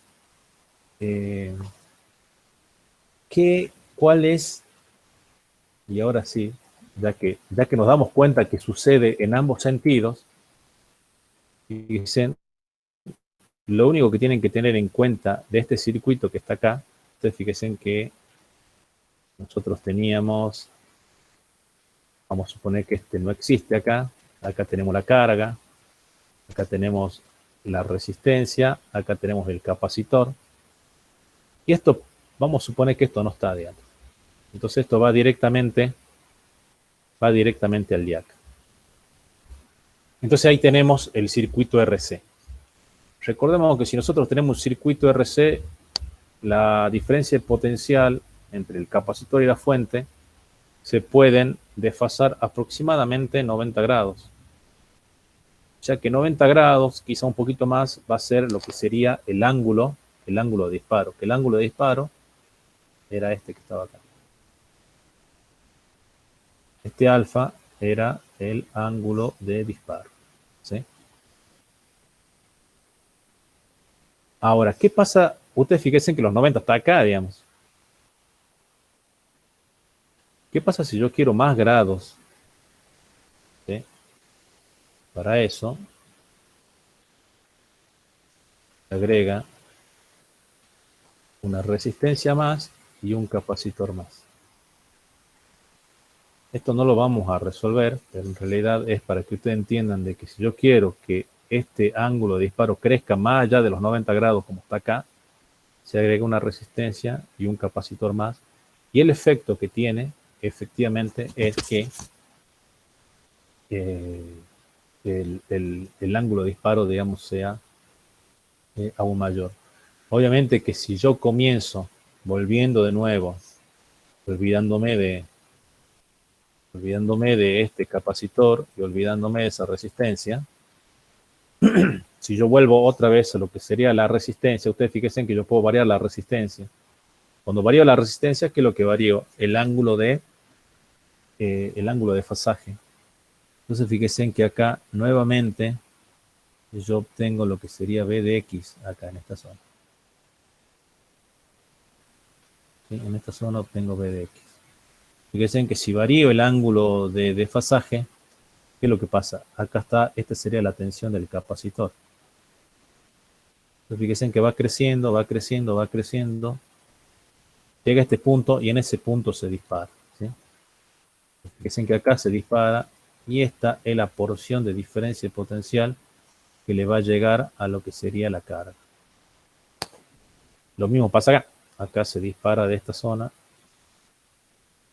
¿Cuál es? Y ahora sí, ya que nos damos cuenta que sucede en ambos sentidos, dicen, lo único que tienen que tener en cuenta de este circuito que está acá, ustedes fíjense que nosotros teníamos, vamos a suponer que este no existe acá, acá tenemos la carga, Acá tenemos la resistencia, acá tenemos el capacitor. Y esto, vamos a suponer que esto no está, digamos. Entonces esto va directamente al diac. Entonces ahí tenemos el circuito RC. Recordemos que si nosotros tenemos un circuito RC, la diferencia de potencial entre el capacitor y la fuente se pueden desfasar aproximadamente 90 grados. Ya que 90 grados, quizá un poquito más, va a ser lo que sería el ángulo de disparo. Que el ángulo de disparo era este que estaba acá. Este alfa era el ángulo de disparo, ¿sí? Ahora, ¿qué pasa? Ustedes fíjense que los 90 está acá, digamos. ¿Qué pasa si yo quiero más grados? ¿Sí? Para eso, agrega una resistencia más y un capacitor más. Esto no lo vamos a resolver, pero en realidad es para que ustedes entiendan de que si yo quiero que este ángulo de disparo crezca más allá de los 90 grados como está acá, se agrega una resistencia y un capacitor más. Y el efecto que tiene, efectivamente, es que el ángulo de disparo, digamos, sea aún mayor. Obviamente que si yo comienzo volviendo de nuevo, olvidándome de este capacitor y olvidándome de esa resistencia, si yo vuelvo otra vez a lo que sería la resistencia, ustedes fíjense que yo puedo variar la resistencia. Cuando varío la resistencia, ¿qué es lo que varío? El ángulo de fasaje. Entonces fíjense que acá nuevamente yo obtengo lo que sería B de X acá en esta zona. ¿Sí? En esta zona obtengo B de X. Fíjense que si varío el ángulo de desfasaje, ¿qué es lo que pasa? Acá está, esta sería la tensión del capacitor. Entonces fíjense que va creciendo, va creciendo, va creciendo. Llega a este punto y en ese punto se dispara. ¿Sí? Fíjense que acá se dispara y esta es la porción de diferencia de potencial que le va a llegar a lo que sería la carga. Lo mismo pasa acá. Acá se dispara de esta zona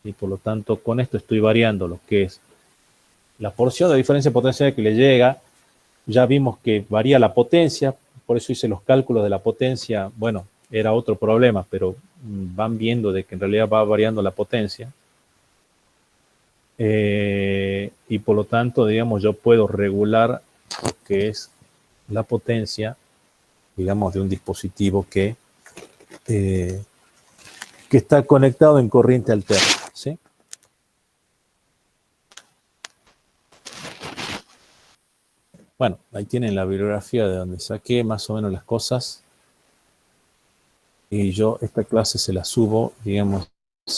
y por lo tanto con esto estoy variando lo que es la porción de diferencia de potencial que le llega. Ya vimos que varía la potencia, por eso hice los cálculos de la potencia. Bueno, era otro problema, pero van viendo de que en realidad va variando la potencia. Y por lo tanto, digamos, yo puedo regular lo que es la potencia, digamos, de un dispositivo que está conectado en corriente alterna, ¿sí? Bueno, ahí tienen la bibliografía de donde saqué más o menos las cosas. Y yo esta clase se la subo, digamos,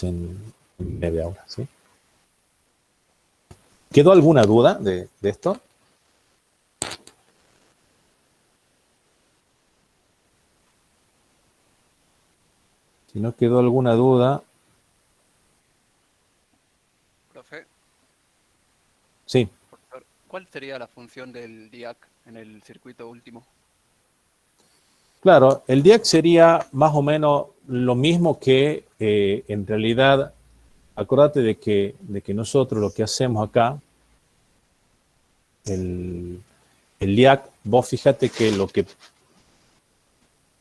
en media hora, ¿sí? ¿Quedó alguna duda de esto? Si no quedó alguna duda... Profe. Sí. ¿Cuál sería la función del DIAC en el circuito último? Claro, el DIAC sería más o menos lo mismo que en realidad, acuérdate de que nosotros lo que hacemos acá, el DIAC, vos fíjate que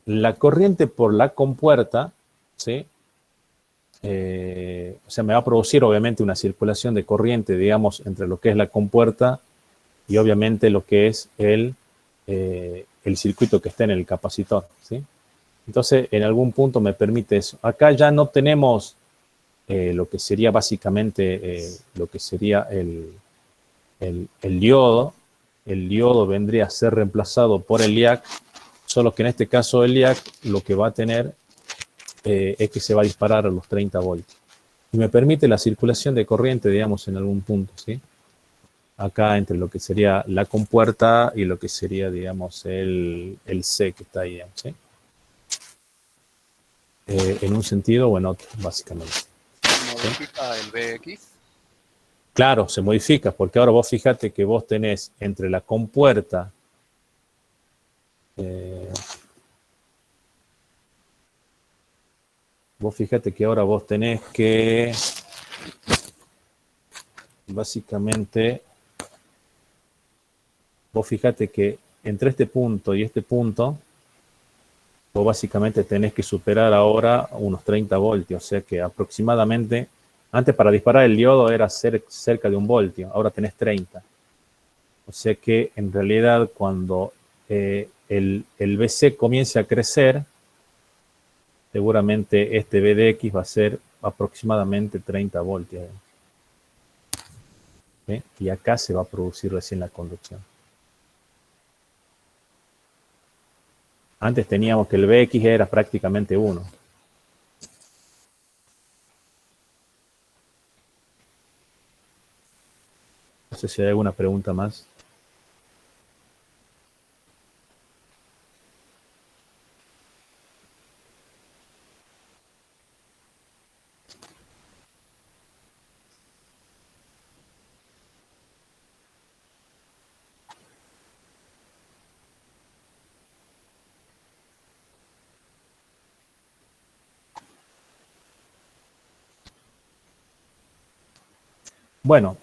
la corriente por la compuerta, ¿sí? O sea, me va a producir obviamente una circulación de corriente, digamos, entre lo que es la compuerta y obviamente lo que es el circuito que está en el capacitor, ¿sí? Entonces, en algún punto me permite eso. Acá ya no tenemos lo que sería básicamente lo que sería el diodo. El diodo vendría a ser reemplazado por el IAC, solo que en este caso el IAC lo que va a tener es que se va a disparar a los 30 voltios. Y me permite la circulación de corriente, digamos, en algún punto, ¿sí? Acá entre lo que sería la compuerta y lo que sería, digamos, el C que está ahí, digamos, ¿sí? En un sentido o en otro, básicamente. ¿Se modifica el BX? Claro, se modifica, porque ahora vos fíjate que vos tenés entre la compuerta Vos fíjate que ahora vos tenés que, básicamente, vos fíjate que entre este punto y este punto, vos básicamente tenés que superar ahora unos 30 voltios, o sea que aproximadamente, antes para disparar el diodo era cerca de 1 voltio, ahora tenés 30. O sea que en realidad cuando el BC comience a crecer, seguramente este BDX va a ser aproximadamente 30 voltios. ¿Sí? Y acá se va a producir recién la conducción. Antes teníamos que el BX era prácticamente 1. No sé si hay alguna pregunta más. Bueno,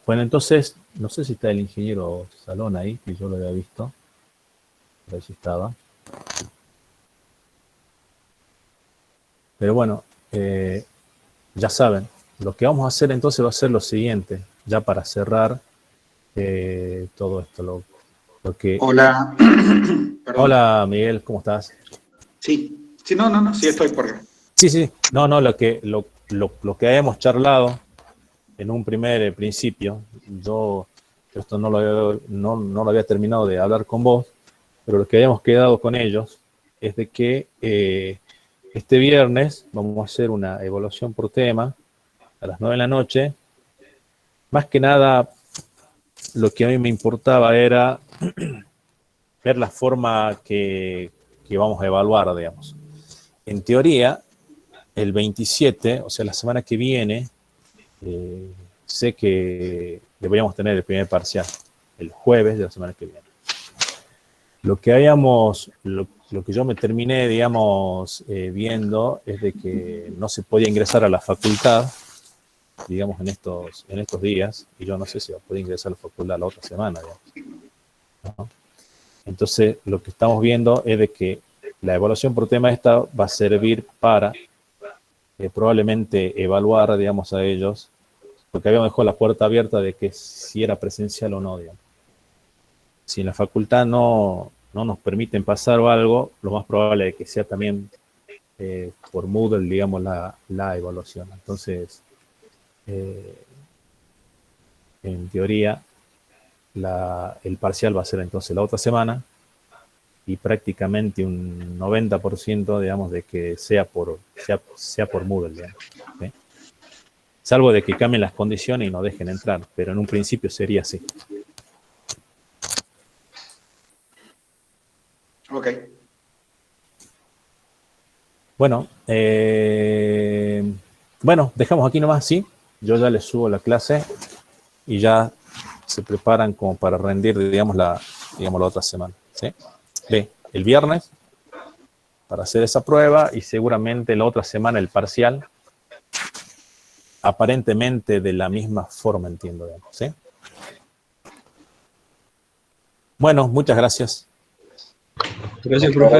bueno, entonces, no sé si está el ingeniero Salón ahí, que yo lo había visto. Por ahí sí estaba. Pero bueno, ya saben, lo que vamos a hacer entonces va a ser lo siguiente, ya para cerrar todo esto. Lo que... Hola. Hola, Miguel, ¿cómo estás? Sí, sí, no, sí estoy por acá. Sí, no, lo que habíamos charlado en un primer principio, yo esto no lo había terminado de hablar con vos, pero lo que habíamos quedado con ellos es de que este viernes vamos a hacer una evaluación por tema a las 9 de la noche. Más que nada, lo que a mí me importaba era ver la forma que vamos a evaluar, digamos. En teoría, el 27, o sea, la semana que viene, sé que deberíamos tener el primer parcial, el jueves de la semana que viene. Lo que yo me terminé, digamos, viendo es de que no se podía ingresar a la facultad, digamos, en estos días, y yo no sé si va a poder ingresar a la facultad la otra semana, digamos, ¿no? Entonces, lo que estamos viendo es de que la evaluación por tema esta va a servir para probablemente evaluar, digamos, a ellos, porque habíamos dejado la puerta abierta de que si era presencial o no, digamos. Si en la facultad no nos permiten pasar o algo, lo más probable es que sea también por Moodle, digamos, la evaluación. Entonces, en teoría, el parcial va a ser entonces la otra semana y prácticamente un 90%, digamos, de que sea por Moodle, digamos, ¿sí? Salvo de que cambien las condiciones y no dejen entrar, pero en un principio sería así. Ok. Bueno, dejamos aquí nomás, sí. Yo ya les subo la clase y ya se preparan como para rendir, digamos, la otra semana, ¿sí? El viernes para hacer esa prueba y seguramente la otra semana el parcial, aparentemente de la misma forma, entiendo, digamos, ¿sí? Bueno, muchas gracias. Gracias, profe.